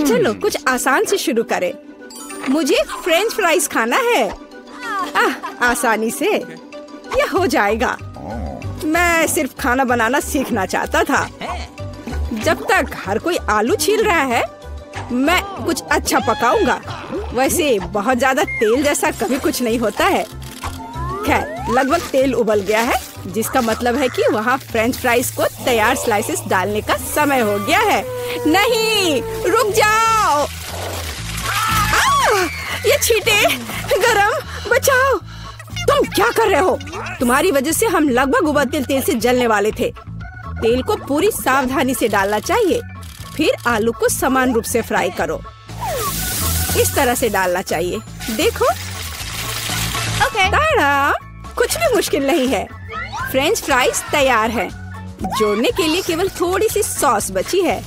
चलो कुछ आसान से शुरू करें। मुझे फ्रेंच फ्राइज खाना है। आसानी से यह हो जाएगा। मैं सिर्फ खाना बनाना सीखना चाहता था। जब तक हर कोई आलू छील रहा है, मैं कुछ अच्छा पकाऊंगा। वैसे बहुत ज्यादा तेल जैसा कभी कुछ नहीं होता है। खैर, लगभग तेल उबल गया है, जिसका मतलब है कि वहाँ फ्रेंच फ्राइज को तैयार स्लाइसेस डालने का समय हो गया है। नहीं, रुक जाओ। ये छींटे, गरम, बचाओ। तुम क्या कर रहे हो? तुम्हारी वजह से हम लगभग उबलते तेल से जलने वाले थे। तेल को पूरी सावधानी से डालना चाहिए। फिर आलू को समान रूप से फ्राई करो। इस तरह से डालना चाहिए। देखो, ताड़ा, कुछ भी मुश्किल नहीं है। फ्रेंच फ्राइज तैयार हैं। जोड़ने के लिए केवल थोड़ी सी सॉस बची है।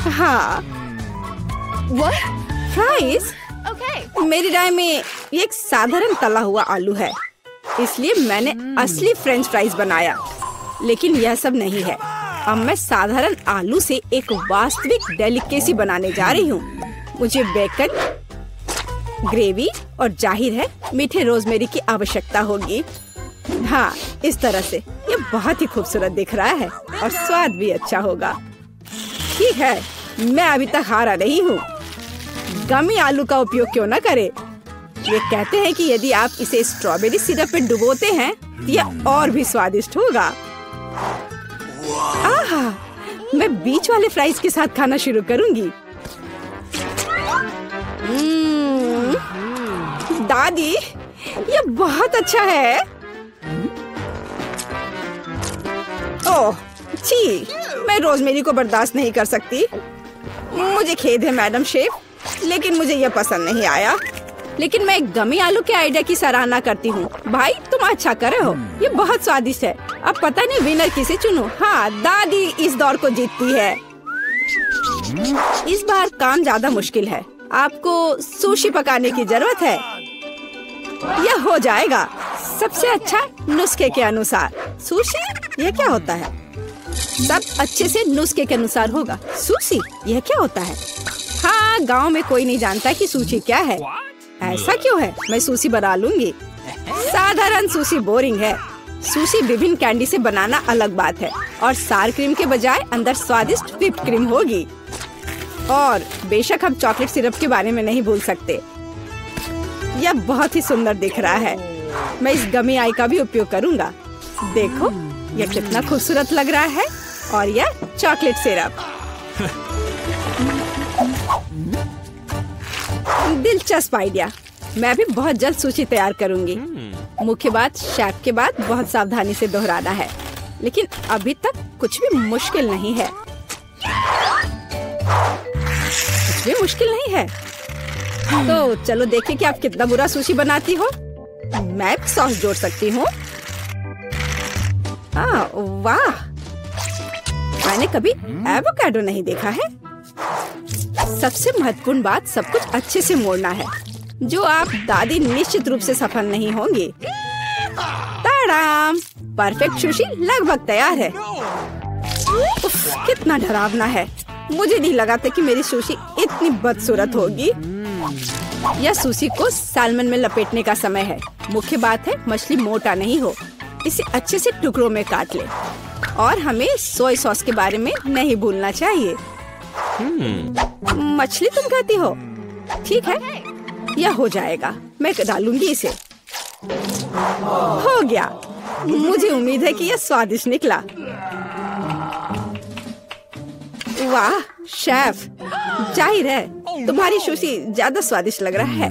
हाँ, फ्राइज? मेरी राय में ये एक साधारण तला हुआ आलू है, इसलिए मैंने असली फ्रेंच फ्राइज बनाया। लेकिन यह सब नहीं है। अब मैं साधारण आलू से एक वास्तविक डेलिकेसी बनाने जा रही हूँ। मुझे बेकन, ग्रेवी और जाहिर है मीठे रोजमेरी की आवश्यकता होगी। हाँ, इस तरह से ये बहुत ही खूबसूरत दिख रहा है और स्वाद भी अच्छा होगा। ठीक है, मैं अभी तक हारा नहीं हूँ। गमी आलू का उपयोग क्यों न करें? ये कहते हैं कि यदि आप इसे स्ट्रॉबेरी सिरप में डुबोते हैं, यह और भी स्वादिष्ट होगा। आहा, मैं बीच वाले फ्राइज के साथ खाना शुरू करूंगी। दादी, ये बहुत अच्छा है। ओह, छी, मैं रोजमेरी को बर्दाश्त नहीं कर सकती। मुझे खेद है मैडम शेफ, लेकिन मुझे यह पसंद नहीं आया। लेकिन मैं गमी आलू के आइडिया की सराहना करती हूँ। भाई, तुम अच्छा कर रहे हो। ये बहुत स्वादिष्ट है। अब पता नहीं विनर किसे चुनूं। हाँ, दादी इस दौर को जीतती है। इस बार काम ज्यादा मुश्किल है। आपको सुशी पकाने की जरूरत है। यह हो जाएगा सबसे अच्छा नुस्खे के अनुसार। सुशी? यह क्या होता है? सब अच्छे से नुस्खे के अनुसार होगा। सुशी? यह क्या होता है? हाँ, गांव में कोई नहीं जानता कि सुशी क्या है। ऐसा क्यों है? मैं सुशी बना लूंगी। साधारण सुशी बोरिंग है। सुशी विभिन्न कैंडी से बनाना अलग बात है, और सार क्रीम के बजाय अंदर स्वादिष्ट व्हिप्ड क्रीम होगी। और बेशक हम चॉकलेट सिरप के बारे में नहीं भूल सकते। यह बहुत ही सुंदर दिख रहा है। मैं इस गमी आई का भी उपयोग करूंगा। देखो, यह कितना खूबसूरत लग रहा है। और यह चॉकलेट सिरप। दिलचस्प आइडिया। मैं भी बहुत जल्द सुशी तैयार करूंगी। मुख्य बात, शेफ के बाद बहुत सावधानी से दोहराना है। लेकिन अभी तक कुछ भी मुश्किल नहीं है। कुछ भी मुश्किल नहीं है। तो चलो देखें कि आप कितना बुरा सुशी बनाती हो। मैं सॉस जोड़ सकती हूँ। वाह, मैंने कभी एवोकाडो नहीं देखा है। सबसे महत्वपूर्ण बात, सब कुछ अच्छे से मोड़ना है, जो आप दादी निश्चित रूप से सफल नहीं होंगी। ताड़ाम, परफेक्ट सुशी लगभग तैयार है। उफ, कितना डरावना है। मुझे नहीं लगा था कि मेरी सुशी इतनी बदसूरत होगी। यह सुशी को सालमन में लपेटने का समय है। मुख्य बात है मछली मोटा नहीं हो। इसे अच्छे से टुकड़ों में काट ले। और हमें सोया सॉस के बारे में नहीं भूलना चाहिए। मछली तुम कहती हो? ठीक है, यह हो जाएगा। मैं डालूंगी इसे। हो गया। मुझे उम्मीद है कि यह स्वादिष्ट निकला। वाह शेफ, जाहिर है तुम्हारी सुशी ज्यादा स्वादिष्ट लग रहा है।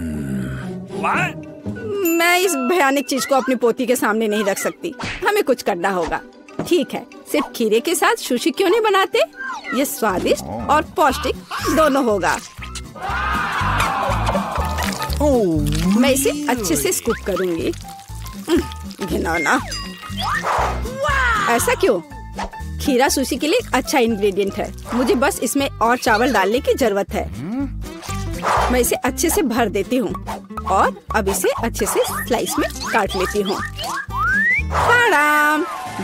मैं इस भयानक चीज को अपनी पोती के सामने नहीं रख सकती। हमें कुछ करना होगा। ठीक है, सिर्फ खीरे के साथ सुशी क्यों नहीं बनाते? ये स्वादिष्ट और पौष्टिक दोनों होगा। मैं इसे अच्छे से स्कूप करूंगी। घिनौना। ऐसा क्यों? खीरा सुशी के लिए एक अच्छा इंग्रेडिएंट है। मुझे बस इसमें और चावल डालने की जरूरत है। मैं इसे अच्छे से भर देती हूँ और अब इसे अच्छे से स्लाइस में काट लेती हूँ।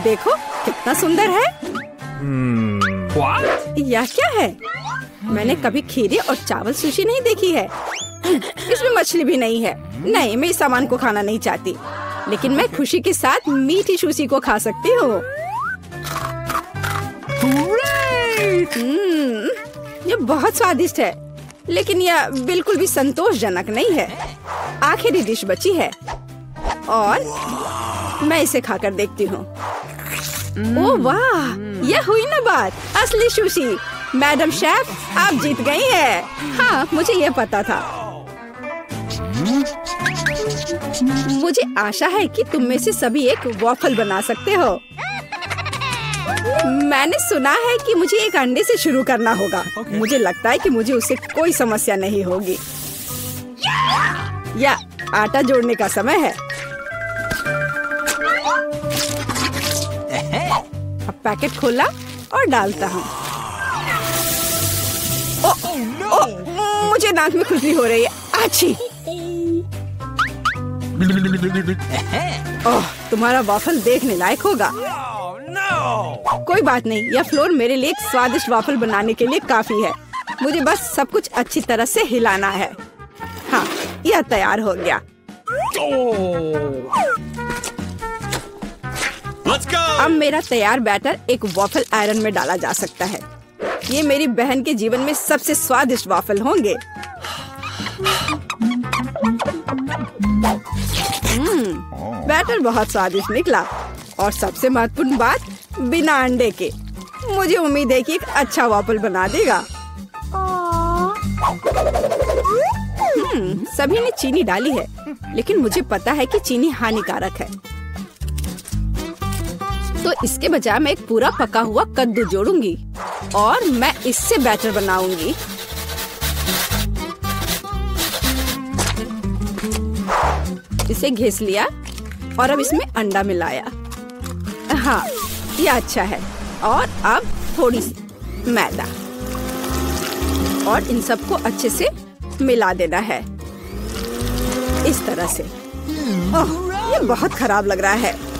देखो कितना सुंदर है। यह क्या है? मैंने कभी खीरे और चावल सुशी नहीं देखी है। इसमें मछली भी नहीं है। नहीं, मैं इस सामान को खाना नहीं चाहती, लेकिन मैं खुशी के साथ मीठी सुशी को खा सकती हूँ। ये बहुत स्वादिष्ट है, लेकिन यह बिल्कुल भी संतोषजनक नहीं है। आखिरी डिश बची है और मैं इसे खाकर देखती हूँ। ओह वाह, यह हुई ना बात, असली सुशी। मैडम शेफ, आप जीत गई हैं। हाँ, मुझे यह पता था। मुझे आशा है कि तुम में से सभी एक वॉफल बना सकते हो। मैंने सुना है कि मुझे एक अंडे से शुरू करना होगा। मुझे लगता है कि मुझे उससे कोई समस्या नहीं होगी। या आटा जोड़ने का समय है। अब पैकेट खोला और डालता हूँ। मुझे नाक में खुजली हो रही है। आछी। ओह, तुम्हारा वॉफल देखने लायक होगा। कोई बात नहीं, यह फ्लोर मेरे लिए एक स्वादिष्ट वॉफल बनाने के लिए काफी है। मुझे बस सब कुछ अच्छी तरह से हिलाना है। हाँ, यह तैयार हो गया। अब मेरा तैयार बैटर एक वॉफल आयरन में डाला जा सकता है। ये मेरी बहन के जीवन में सबसे स्वादिष्ट वॉफल होंगे। बैटर बहुत स्वादिष्ट निकला और सबसे महत्वपूर्ण बात, बिना अंडे के। मुझे उम्मीद है कि एक अच्छा वॉफल बना देगा। सभी ने चीनी डाली है, लेकिन मुझे पता है कि चीनी हानिकारक है। तो इसके बजाय मैं एक पूरा पका हुआ कद्दू जोड़ूंगी और मैं इससे बैटर बनाऊंगी। इसे घिस लिया और अब इसमें अंडा मिलाया। हाँ, ये अच्छा है। और अब थोड़ी सी मैदा और इन सबको अच्छे से मिला देना है, इस तरह से। ओह, ये बहुत खराब लग रहा है।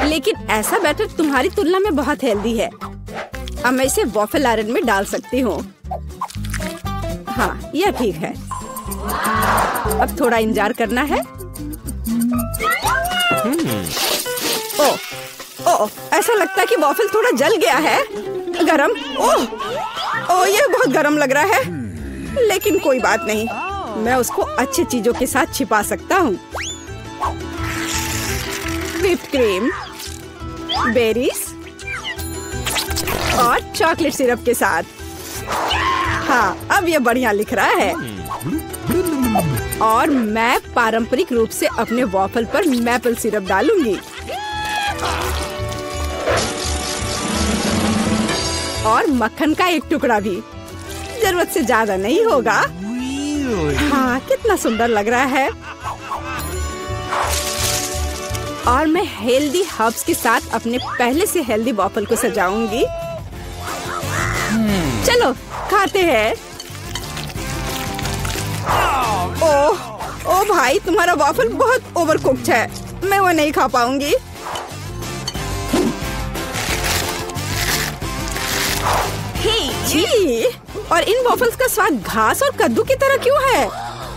लेकिन ऐसा बैटर तुम्हारी तुलना में बहुत हेल्दी है। अब मैं इसे वॉफल आयरन में डाल सकती हूँ। हाँ, यह ठीक है। अब थोड़ा इंतजार करना है। ओह, ऐसा लगता है कि वॉफल थोड़ा जल गया है। गरम। ओह, यह बहुत गरम लग रहा है, लेकिन कोई बात नहीं, मैं उसको अच्छी चीजों के साथ छिपा सकता हूँ। व्हिप्ड क्रीम, बेरीज और चॉकलेट सिरप के साथ। हाँ, अब ये बढ़िया लिख रहा है। और मैं पारंपरिक रूप से अपने वॉफल पर मैपल सिरप डालूंगी और मक्खन का एक टुकड़ा भी। जरूरत से ज्यादा नहीं होगा। हाँ, कितना सुंदर लग रहा है। और मैं हेल्दी हर्ब्स के साथ अपने पहले से हेल्दी वॉफल को सजाऊंगी। चलो खाते हैं। ओह भाई, तुम्हारा वॉफल बहुत ओवरकुक्ड है। मैं वो नहीं खा पाऊंगी। छी, और इन वॉफल्स का स्वाद घास और कद्दू की तरह क्यों है?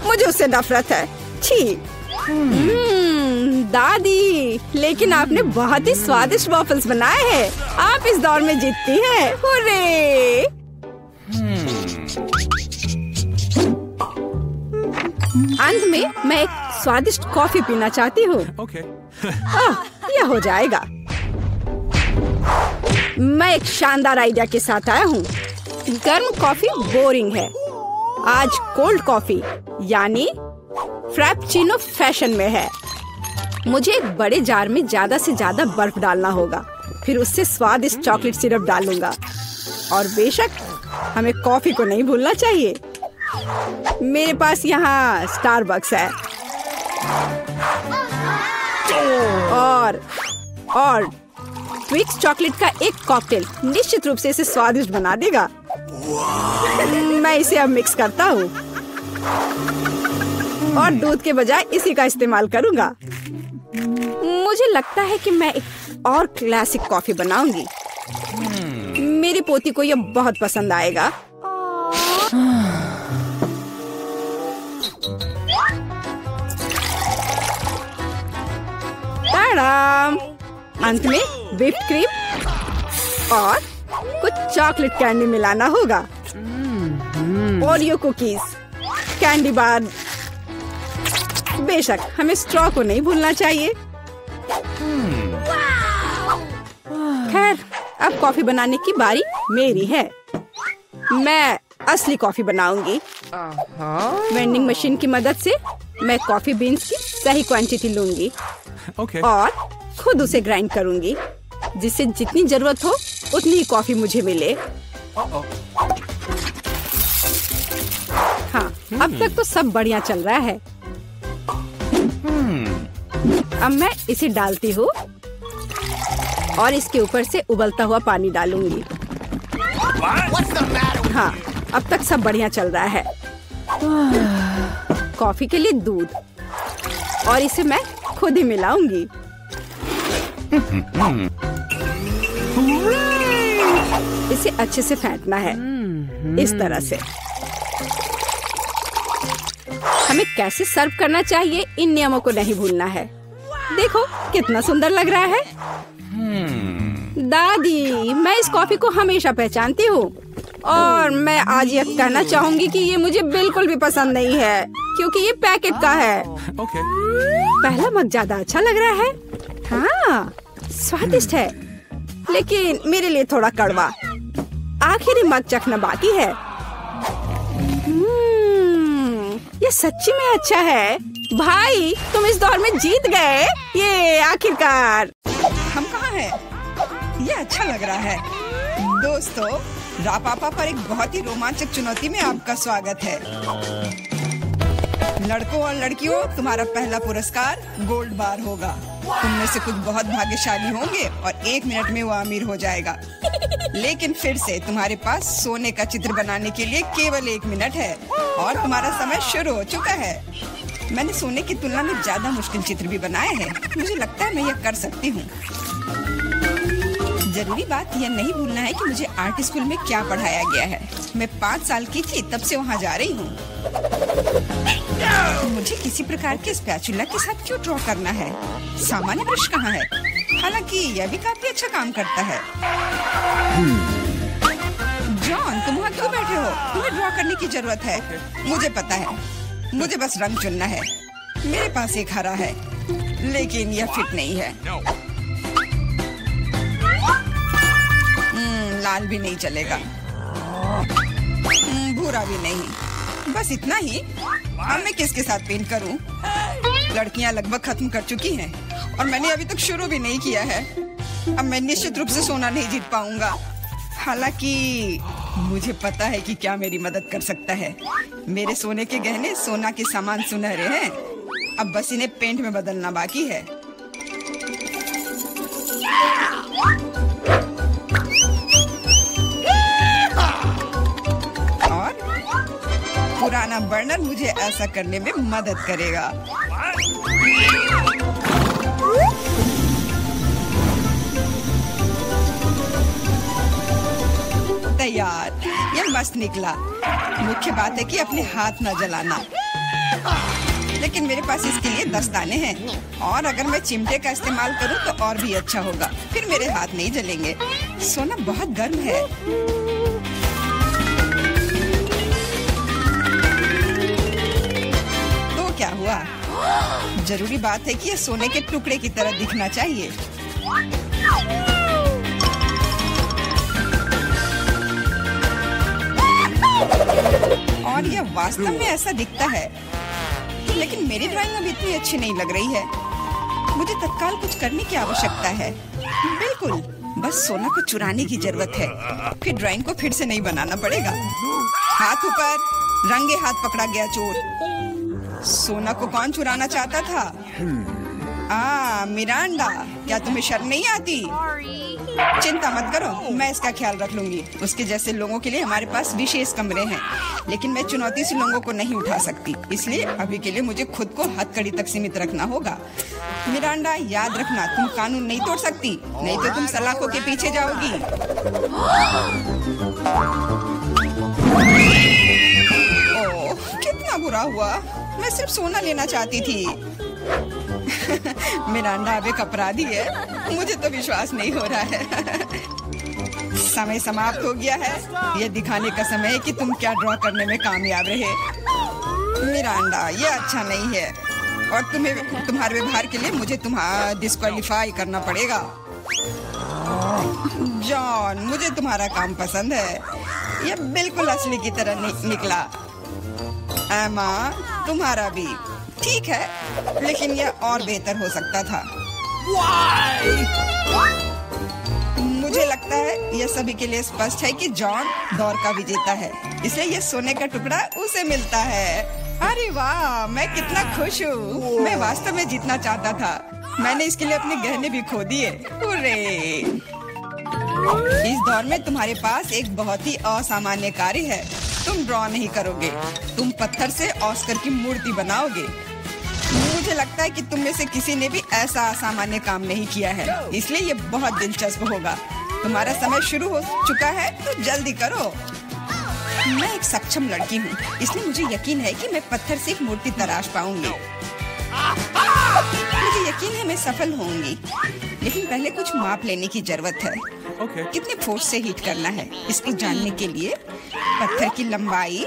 मुझे उससे नफरत है। छी। दादी, लेकिन आपने बहुत ही स्वादिष्ट वॉफल्स बनाए हैं। आप इस दौर में जीतती हैं। हुर्रे! अंत में मैं एक स्वादिष्ट कॉफी पीना चाहती हूँ। यह हो जाएगा। मैं एक शानदार आइडिया के साथ आया हूँ। गर्म कॉफी बोरिंग है। आज कोल्ड कॉफी यानी फ्रैप्पुचिनो फैशन में है। मुझे एक बड़े जार में ज्यादा से ज्यादा बर्फ डालना होगा। फिर उससे स्वादिष्ट चॉकलेट सिरप डालूंगा। और बेशक हमें कॉफी को नहीं भूलना चाहिए। मेरे पास यहाँ स्टारबक्स है और ट्विक्स चॉकलेट का एक कॉकटेल निश्चित रूप से इसे स्वादिष्ट बना देगा। मैं इसे अब मिक्स करता हूँ और दूध के बजाय इसी का इस्तेमाल करूँगा। मुझे लगता है कि मैं एक और क्लासिक कॉफी बनाऊंगी। मेरी पोती को ये बहुत पसंद आएगा। ताड़ाम! अंत में व्हिप्ड क्रीम और कुछ चॉकलेट कैंडी मिलाना होगा। Oreo cookies, candy bar. बेशक हमें स्ट्रॉ को नहीं भूलना चाहिए। खैर, अब कॉफी बनाने की बारी मेरी है। मैं असली कॉफी बनाऊंगी। वेंडिंग मशीन की मदद से मैं कॉफी बीन्स की सही क्वांटिटी लूंगी और खुद उसे ग्राइंड करूंगी, जिससे जितनी जरूरत हो उतनी ही कॉफी मुझे मिले। हाँ, अब तक तो सब बढ़िया चल रहा है। अब मैं इसे डालती हूँ और इसके ऊपर से उबलता हुआ पानी डालूंगी। हाँ, अब तक सब बढ़िया चल रहा है। कॉफी के लिए दूध, और इसे मैं खुद ही मिलाऊंगी। इसे अच्छे से फेंटना है, इस तरह से। हमें कैसे सर्व करना चाहिए, इन नियमों को नहीं भूलना है। देखो कितना सुंदर लग रहा है। दादी, मैं इस कॉफी को हमेशा पहचानती हूँ और मैं आज ये कहना चाहूंगी कि ये मुझे बिल्कुल भी पसंद नहीं है, क्योंकि ये पैकेट का है। पहला मग ज्यादा अच्छा लग रहा है। हाँ, स्वादिष्ट है, लेकिन मेरे लिए थोड़ा कड़वा। आखिरी मग चखना बाकी है। ये सच्ची में अच्छा है। भाई, तुम इस दौर में जीत गए। ये आखिरकार। हम कहाँ हैं? ये अच्छा लग रहा है। दोस्तों, रापापा पर एक बहुत ही रोमांचक चुनौती में आपका स्वागत है। लड़कों और लड़कियों, तुम्हारा पहला पुरस्कार गोल्ड बार होगा। तुम में से कुछ बहुत भाग्यशाली होंगे और 1 मिनट में वो अमीर हो जाएगा। लेकिन फिर से तुम्हारे पास सोने का चित्र बनाने के लिए केवल 1 मिनट है और तुम्हारा समय शुरू हो चुका है। मैंने सोने की तुलना में ज्यादा मुश्किल चित्र भी बनाए हैं। मुझे लगता है मैं यह कर सकती हूँ। जरूरी बात यह नहीं भूलना है कि मुझे आर्ट स्कूल में क्या पढ़ाया गया है। मैं 5 साल की थी तब से वहाँ जा रही हूँ। मुझे किसी प्रकार के स्पैचुला के साथ क्यों ड्रॉ करना है? सामान्य ब्रश कहाँ है? हालांकि यह भी काफी अच्छा काम करता है। जॉन, तुम वहाँ क्यों बैठे हो? तुम्हें ड्रॉ करने की जरूरत है। मुझे पता है, मुझे बस रंग चुनना है। मेरे पास एक हरा है, लेकिन यह फिट नहीं है। लाल भी नहीं चलेगा, भूरा भी नहीं। बस इतना ही। अब मैं किसके साथ पेंट करूं? लड़कियां लगभग खत्म कर चुकी हैं और मैंने अभी तक शुरू भी नहीं किया है। अब मैं निश्चित रूप से सोना नहीं जीत पाऊंगा। हालांकि मुझे पता है कि क्या मेरी मदद कर सकता है। मेरे सोने के गहने सोना के समान सुनहरे हैं। अब बस इन्हें पेंट में बदलना बाकी है। और पुराना बर्नर मुझे ऐसा करने में मदद करेगा। तैयार। यह मस्त निकला। मुख्य बात है कि अपने हाथ न जलाना। लेकिन मेरे पास इसके लिए दस्ताने हैं और अगर मैं चिमटे का इस्तेमाल करूं तो और भी अच्छा होगा। फिर मेरे हाथ नहीं जलेंगे। सोना बहुत गर्म है। तो क्या हुआ? जरूरी बात है कि यह सोने के टुकड़े की तरह दिखना चाहिए। और यह वास्तव में ऐसा दिखता है। लेकिन मेरी ड्राइंग अब इतनी अच्छी नहीं लग रही है। मुझे तत्काल कुछ करने की आवश्यकता है। बिल्कुल, बस सोना को चुराने की जरूरत है। फिर ड्राइंग को फिर से नहीं बनाना पड़ेगा। हाथ ऊपर, रंगे हाथ पकड़ा गया चोर। सोना को कौन चुराना चाहता था? मिरांडा, क्या तुम्हें शर्म नहीं आती? चिंता मत करो, मैं इसका ख्याल रख लूंगी। उसके जैसे लोगों के लिए हमारे पास विशेष कमरे हैं, लेकिन मैं चुनौती से लोगों को नहीं उठा सकती, इसलिए अभी के लिए मुझे खुद को हथकड़ी तक सीमित रखना होगा। मिरांडा, याद रखना, तुम कानून नहीं तोड़ सकती, नहीं तो तुम सलाखों के पीछे जाओगी। ओह, कितना बुरा हुआ। मैं सिर्फ सोना लेना चाहती थी। मिरांडा अब एक अपराधी है, मुझे तो विश्वास नहीं हो रहा है। समय समाप्त हो गया है। यह दिखाने का समय है कि तुम क्या ड्रॉ करने में कामयाब रहे। मिरांडा, यह अच्छा नहीं है और तुम्हारे व्यवहार के लिए मुझे तुम्हारा डिस्क्वालीफाई करना पड़ेगा। जॉन, मुझे तुम्हारा काम पसंद है, यह बिल्कुल असली की तरह निकला। एमा, तुम्हारा भी ठीक है, लेकिन यह और बेहतर हो सकता था। मुझे लगता है यह सभी के लिए स्पष्ट है कि जॉन दौर का विजेता है, इसलिए यह सोने का टुकड़ा उसे मिलता है। अरे वाह, मैं कितना खुश हूँ। मैं वास्तव में जीतना चाहता था। मैंने इसके लिए अपने गहने भी खो दिए। हुर्रे! इस दौर में तुम्हारे पास एक बहुत ही असामान्य कार्य है। तुम ड्रॉ नहीं करोगे, तुम पत्थर से ऑस्कर की मूर्ति बनाओगे। मुझे लगता है कि तुम में से किसी ने भी ऐसा असामान्य काम नहीं किया है, इसलिए ये बहुत दिलचस्प होगा। तुम्हारा समय शुरू हो चुका है, तो जल्दी करो। मैं एक सक्षम लड़की हूँ, इसलिए मुझे यकीन है कि मैं पत्थर से एक मूर्ति तराश पाऊंगी। मुझे यकीन है मैं सफल होंगी, लेकिन पहले कुछ माप लेने की जरूरत है। कितने फोर्स से हीट करना है, इसको जानने के लिए पत्थर की लंबाई,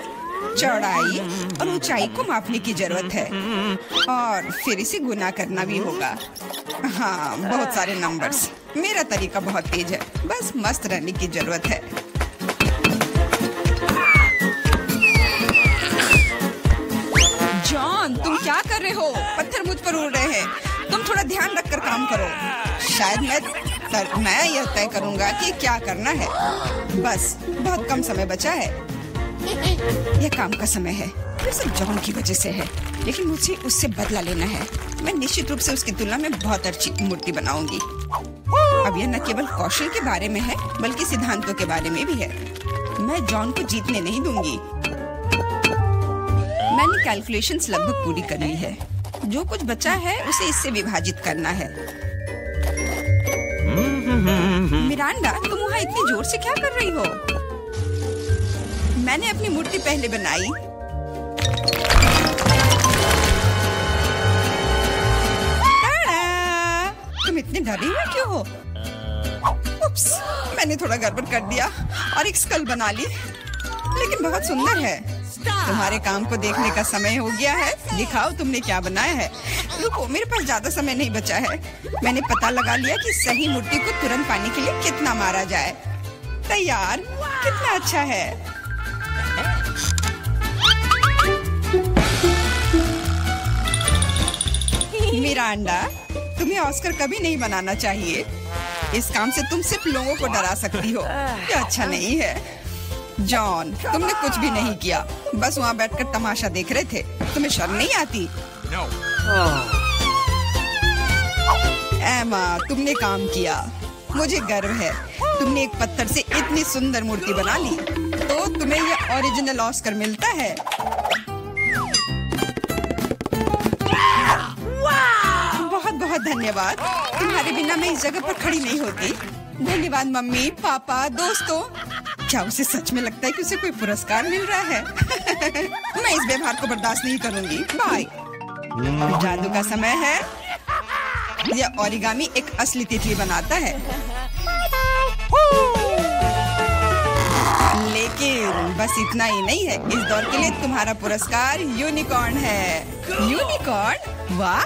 चौड़ाई और ऊंचाई को मापने की जरूरत है, और फिर इसे गुना करना भी होगा। हाँ, बहुत सारे नंबर्स। मेरा तरीका बहुत तेज है, बस मस्त रहने की जरूरत है। जॉन, तुम क्या कर रहे हो? पत्थर मुझ पर उड़ रहे हैं। तुम थोड़ा ध्यान रखकर काम करो। शायद मैं यह तय करूंगा कि क्या करना है। बस बहुत कम समय बचा है। यह काम का समय है, फिर सब जॉन की वजह से है, लेकिन मुझे उससे बदला लेना है। मैं निश्चित रूप से उसकी तुलना में बहुत अच्छी मूर्ति बनाऊंगी। अब यह न केवल कौशल के बारे में है, बल्कि सिद्धांतों के बारे में भी है। मैं जॉन को जीतने नहीं दूंगी। मैंने कैलकुलेशंस लगभग पूरी कर ली है। जो कुछ बचा है उसे इससे विभाजित करना है। मिरांडा, तुम वहाँ इतनी जोर से क्या कर रही हो? मैंने अपनी मूर्ति पहले बनाई। तुम इतने डरी हुई क्यों हो? उप्स, मैंने थोड़ा गड़बड़ कर दिया और एक स्कल बना ली, लेकिन बहुत सुंदर है। तुम्हारे काम को देखने का समय हो गया है। दिखाओ तुमने क्या बनाया है। रुको, मेरे पास ज्यादा समय नहीं बचा है। मैंने पता लगा लिया कि सही मूर्ति को तुरंत पाने के लिए कितना मारा जाए। तैयार, कितना अच्छा है। मिरांडा, तुम्हें ऑस्कर कभी नहीं बनाना चाहिए। इस काम से तुम सिर्फ लोगों को डरा सकती हो। ये अच्छा नहीं है। जॉन, तुमने कुछ भी नहीं किया, बस वहाँ बैठकर तमाशा देख रहे थे। तुम्हें शर्म नहीं आती? एमा, तुमने काम किया, मुझे गर्व है। तुमने एक पत्थर से इतनी सुंदर मूर्ति बना ली, तो तुम्हें ये ओरिजिनल ऑस्कर मिलता है। बहुत बहुत धन्यवाद। तुम्हारे बिना मैं इस जगह पर खड़ी नहीं होती। धन्यवाद मम्मी, पापा, दोस्तों। क्या उसे सच में लगता है कि उसे कोई पुरस्कार मिल रहा है? मैं इस व्यवहार को बर्दाश्त नहीं करूंगी। बाय। जादू का समय है। यह ओरिगामी एक असली तितली बनाता है, लेकिन बस इतना ही नहीं है। इस दौर के लिए तुम्हारा पुरस्कार यूनिकॉर्न है। यूनिकॉर्न? वाह,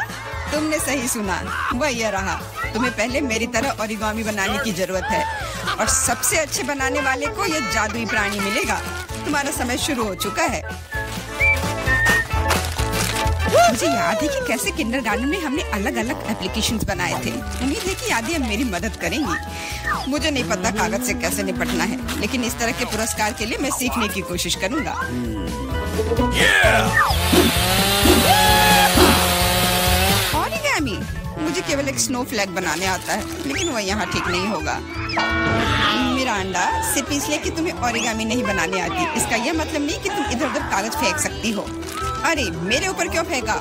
तुमने सही सुना, वह यह रहा। तुम्हें पहले मेरी तरह ओरिगामी बनाने की जरूरत है, और सबसे अच्छे बनाने वाले को यह जादुई प्राणी मिलेगा। तुम्हारा समय शुरू हो चुका है। मुझे याद है कि कैसे किंडरगार्टन में हमने अलग अलग एप्लीकेशंस बनाए थे। उम्मीद है कि यादें अब मेरी मदद करेंगी। मुझे नहीं पता कागज से कैसे निपटना है, लेकिन इस तरह के पुरस्कार के लिए मैं सीखने की कोशिश करूंगा। ओरिगामी, मुझे केवल एक स्नोफ्लैक बनाने आता है, लेकिन वो यहाँ ठीक नहीं होगा। मिरांडा, सिर्फ इसलिए कि तुम्हें ओरिगामी नहीं बनाने आती, इसका यह मतलब नहीं कि तुम इधर उधर कागज फेंक सकती हो। अरे मेरे ऊपर क्यों फेंका?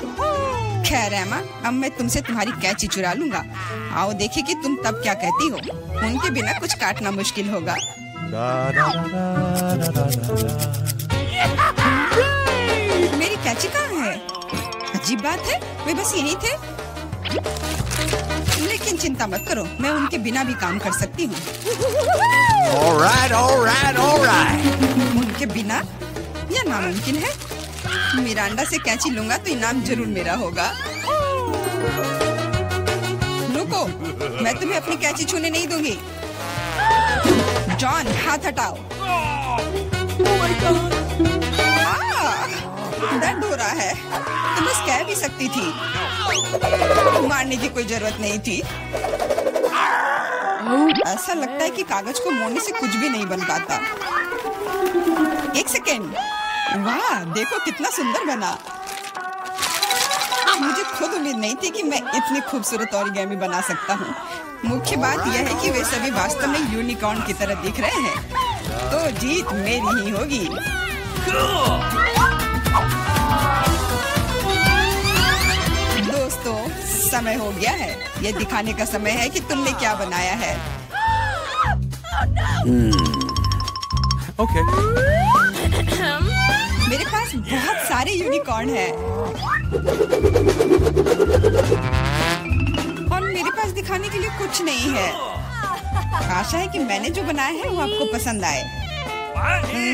खैर एमा, अब मैं तुमसे तुम्हारी कैंची चुरा लूंगा। आओ देखे कि तुम तब क्या कहती हो। उनके बिना कुछ काटना मुश्किल होगा। मेरी कैंची कहाँ है? अजीब बात है, वे बस यहीं थे। लेकिन चिंता मत करो, मैं उनके बिना भी काम कर सकती हूँ। Alright. उनके बिना यह नामुमकिन है। मिरांडा से कैंची लूंगा तो इनाम जरूर मेरा होगा। रुको, मैं तुम्हें अपनी कैंची छूने नहीं दूंगी। जॉन, हाथ हटाओ। दर्द हो रहा है। तुम बस कह भी सकती थी, मारने की कोई जरूरत नहीं थी। ऐसा लगता है कि कागज को मोड़ने से कुछ भी नहीं बन पाता। एक सेकेंड, वाह देखो कितना सुंदर बना। मुझे खुद उम्मीद नहीं थी कि मैं इतनी खूबसूरत ओरिगामी बना सकता हूँ। मुख्य बात यह है कि वे सभी वास्तव में यूनिकॉर्न की तरह दिख रहे हैं, तो जीत मेरी ही होगी। दोस्तों, समय हो गया है। ये दिखाने का समय है कि तुमने क्या बनाया है। Okay. मेरे पास बहुत सारे यूनिकॉर्न हैं और मेरे पास दिखाने के लिए कुछ नहीं है। आशा है कि मैंने जो बनाया है वो आपको पसंद आए।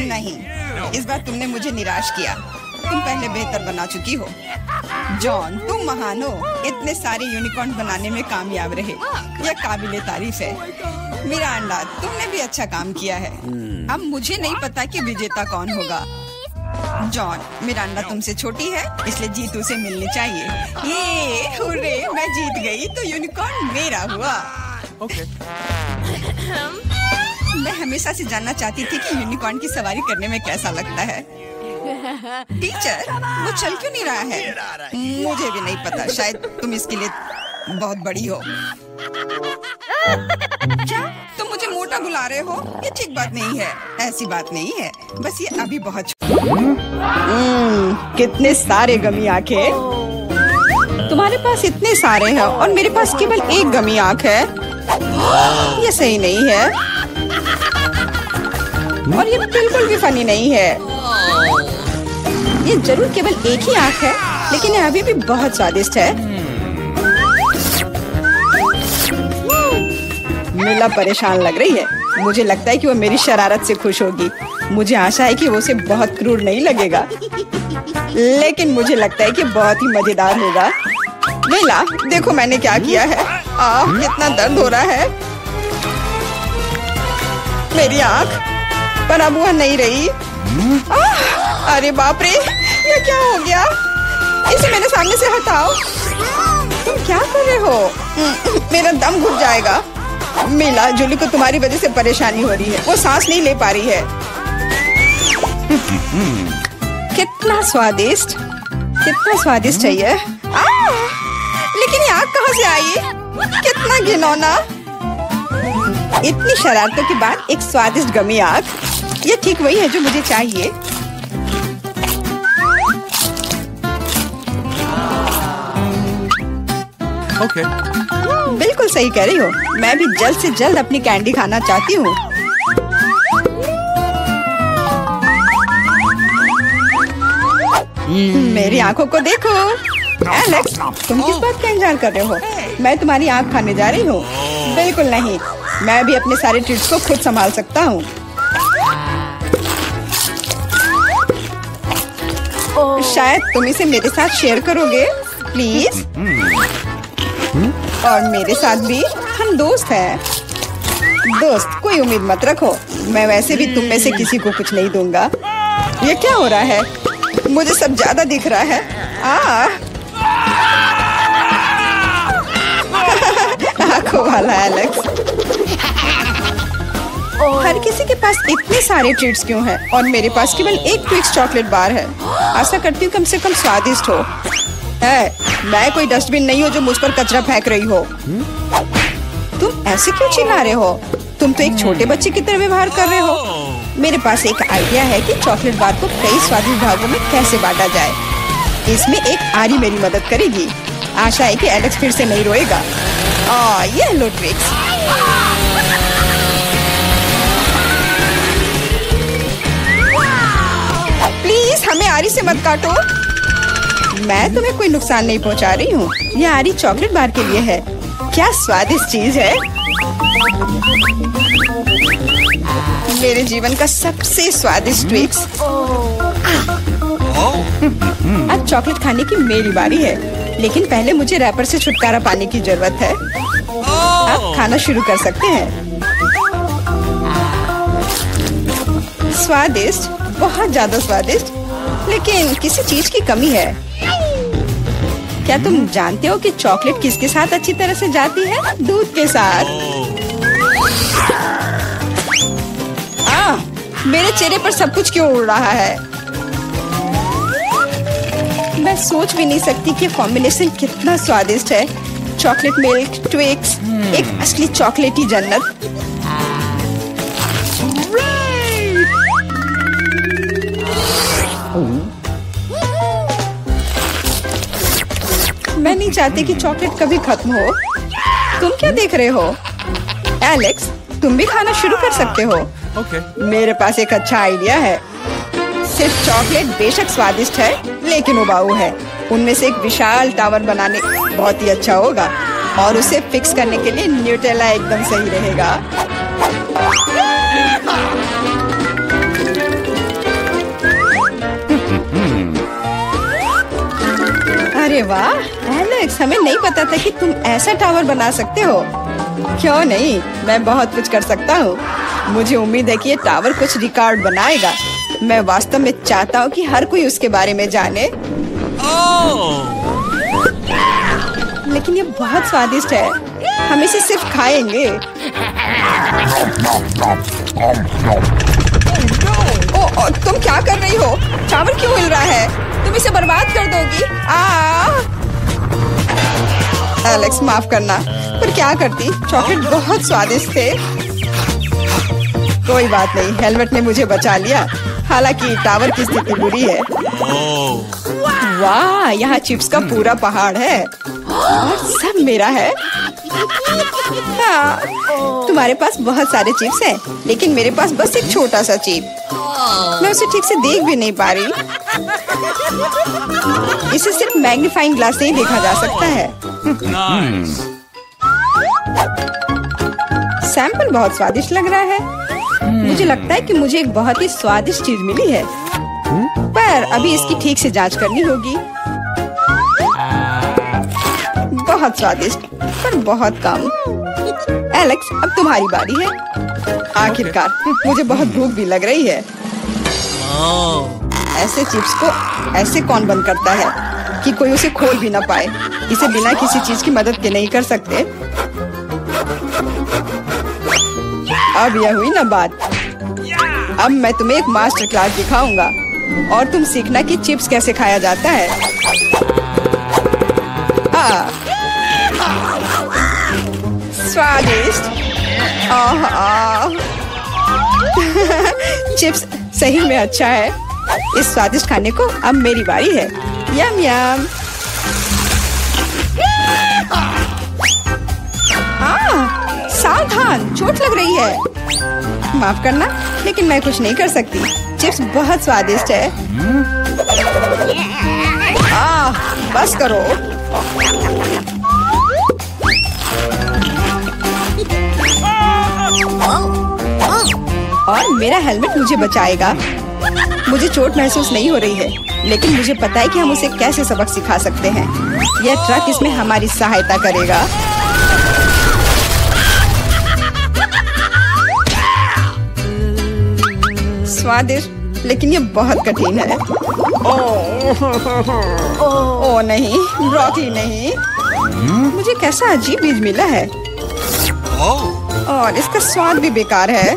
नहीं, इस बार तुमने मुझे निराश किया। तुम पहले बेहतर बना चुकी हो। जॉन, तुम महान हो। इतने सारे यूनिकॉर्न बनाने में कामयाब रहे, यह काबिले तारीफ है। मिरांडा, तुमने भी अच्छा काम किया है। अब मुझे नहीं पता कि विजेता कौन होगा। जॉन, मिरांडा तुमसे छोटी है, इसलिए जीत उसे मिलनी चाहिए। ये हुर्रे, मैं जीत गई तो यूनिकॉर्न मेरा हुआ। Okay. मैं हमेशा से जानना चाहती थी कि यूनिकॉर्न की सवारी करने में कैसा लगता है। टीचर, वो चल क्यों नहीं रहा है? मुझे भी नहीं पता, शायद तुम इसके लिए बहुत बड़ी हो। क्या तुम मुझे मोटा बुला रहे हो? ये ठीक बात नहीं है। ऐसी बात नहीं है, बस ये अभी बहुत कितने सारे गमी आंखें। तुम्हारे पास इतने सारे हैं और मेरे पास केवल एक गमी आंख है। ये सही नहीं है और ये बिल्कुल भी फनी नहीं है। ये जरूर केवल एक ही आंख है, लेकिन ये अभी भी बहुत स्वादिष्ट है। मिला परेशान लग रही है। मुझे लगता है कि वो मेरी शरारत से खुश होगी। मुझे आशा है कि वो उसे बहुत क्रूर नहीं लगेगा, लेकिन मुझे लगता है कि बहुत ही मजेदार होगा। मिला, देखो मैंने क्या किया है। कितना दर्द हो रहा है। मेरी आंख, पर अब वह नहीं रही। अरे बाप रे, ये क्या हो गया? इसे मेरे सामने से हटाओ। तुम क्या कर रहे हो? मेरा दम घुट जाएगा। मिला, जूली को तुम्हारी वजह से परेशानी हो रही है। वो सांस नहीं ले पा रही है। कितना स्वादिष्ट है ये। लेकिन ये आग कहाँ से आई? कितना घिनौना। इतनी शरारतों के बाद एक स्वादिष्ट गमी आग, ये ठीक वही है जो मुझे चाहिए। Okay. बिल्कुल सही कह रही हो। मैं भी जल्द से जल्द अपनी कैंडी खाना चाहती हूँ। मेरी आंखों को देखो। एलेक्स, तुम किस बात का इंतजार कर रहे हो? मैं तुम्हारी आंख खाने जा रही हूँ। बिल्कुल नहीं, मैं भी अपने सारे ट्रीट्स को खुद संभाल सकता हूँ। शायद तुम इसे मेरे साथ शेयर करोगे, प्लीज? और मेरे साथ भी, हम दोस्त हैं। दोस्त, कोई उम्मीद मत रखो। मैं वैसे भी तुम में से किसी को कुछ नहीं दूंगा। ये क्या हो रहा है? मुझे सब ज्यादा दिख रहा है। आंखों वाला एलेक्स। हर किसी के पास इतने सारे ट्रीट्स क्यों हैं? और मेरे पास केवल एक ट्विक्स चॉकलेट बार है। आशा करती हूँ कम से कम स्वादिष्ट हो। मैं कोई डस्टबिन नहीं हूँ जो मुझ पर कचरा फेंक रही हो। तुम ऐसे क्यों चिल्ला रहे हो? तुम तो एक छोटे बच्चे की तरह व्यवहार कर रहे हो। मेरे पास एक आइडिया है कि चॉकलेट बार को कई स्वादिष्ट भागों में कैसे बांटा जाए। इसमें एक आरी मेरी मदद करेगी। आशा है कि एलेक्स फिर से नहीं रोएगा। ये लो ट्रिक्स। प्लीज हमें आरी से मत काटो। मैं तुम्हें कोई नुकसान नहीं पहुंचा रही हूँ। ये आरी चॉकलेट बार के लिए है। क्या स्वादिष्ट चीज है। मेरे जीवन का सबसे स्वादिष्ट ट्विक्स। अब चॉकलेट खाने की मेरी बारी है, लेकिन पहले मुझे रैपर से छुटकारा पाने की जरूरत है। अब खाना शुरू कर सकते हैं। स्वादिष्ट, बहुत ज्यादा स्वादिष्ट, लेकिन किसी चीज की कमी है। क्या तुम जानते हो कि चॉकलेट किसके साथ अच्छी तरह से जाती है? दूध के साथ। मेरे चेहरे पर सब कुछ क्यों उड़ रहा है? मैं सोच भी नहीं सकती कि कॉम्बिनेशन कितना स्वादिष्ट है। चॉकलेट मिल्क ट्विक्स, एक असली चॉकलेटी जन्नत। मैं नहीं चाहती कि चॉकलेट कभी खत्म हो। तुम क्या देख रहे हो? एलेक्स, तुम भी खाना शुरू कर सकते हो। Okay. मेरे पास एक अच्छा आइडिया है। सिर्फ चॉकलेट बेशक स्वादिष्ट है, लेकिन उबाऊ है। उनमें से एक विशाल टावर बनाने बहुत ही अच्छा होगा, और उसे फिक्स करने के लिए न्यूटेला एकदम सही रहेगा। अरे वाह एलेक्स, हमें नहीं पता था कि तुम ऐसा टावर बना सकते हो। क्यों नहीं, मैं बहुत कुछ कर सकता हूँ। मुझे उम्मीद है कि ये टावर कुछ रिकॉर्ड बनाएगा। मैं वास्तव में चाहता हूँ कि हर कोई उसके बारे में जाने। लेकिन ये बहुत स्वादिष्ट है। हम इसे सिर्फ खाएंगे। तुम क्या कर रही हो? टावर क्यों हिल रहा है? तुम इसे बर्बाद कर दोगी। एलेक्स, माफ करना, पर क्या करती? चॉकलेट बहुत स्वादिष्ट थे। कोई बात नहीं, हेलमेट ने मुझे बचा लिया। हालांकि टावर की स्थिति बुरी है। वाह, यहाँ चिप्स का पूरा पहाड़ है और सब मेरा है। हाँ, तुम्हारे पास बहुत सारे चिप्स हैं, लेकिन मेरे पास बस एक छोटा सा चिप। मैं उसे ठीक से देख भी नहीं पा रही। इसे सिर्फ मैग्नीफाइंग ग्लास से ही देखा जा सकता है। सैंपल बहुत स्वादिष्ट लग रहा है। मुझे लगता है कि मुझे एक बहुत ही स्वादिष्ट चीज मिली है, पर अभी इसकी ठीक से जांच करनी होगी। बहुत स्वादिष्ट, पर बहुत कम। एलेक्स, अब तुम्हारी बारी है। आखिरकार मुझे बहुत भूख भी लग रही है। ऐसे चिप्स को ऐसे कौन बंद करता है कि कोई उसे खोल भी ना पाए? इसे बिना किसी चीज की मदद के नहीं कर सकते। अब यह हुई ना बात। अब मैं तुम्हें एक मास्टर क्लास दिखाऊंगा और तुम सीखना कि चिप्स कैसे खाया जाता है। स्वादिष्ट। चिप्स सही में अच्छा है। इस स्वादिष्ट खाने को अब मेरी बारी है। यम यम। सावधान, चोट लग रही है। माफ करना, लेकिन मैं कुछ नहीं कर सकती। चिप्स बहुत स्वादिष्ट है। बस करो। और मेरा हेलमेट मुझे बचाएगा। मुझे चोट महसूस नहीं हो रही है, लेकिन मुझे पता है कि हम उसे कैसे सबक सिखा सकते हैं। यह ट्रक इसमें हमारी सहायता करेगा। स्वादिष्ट, लेकिन ये बहुत कठिन है। ओह नहीं, ब्रोकली नहीं। मुझे कैसा अजीब बीज मिला है और इसका स्वाद भी बेकार है।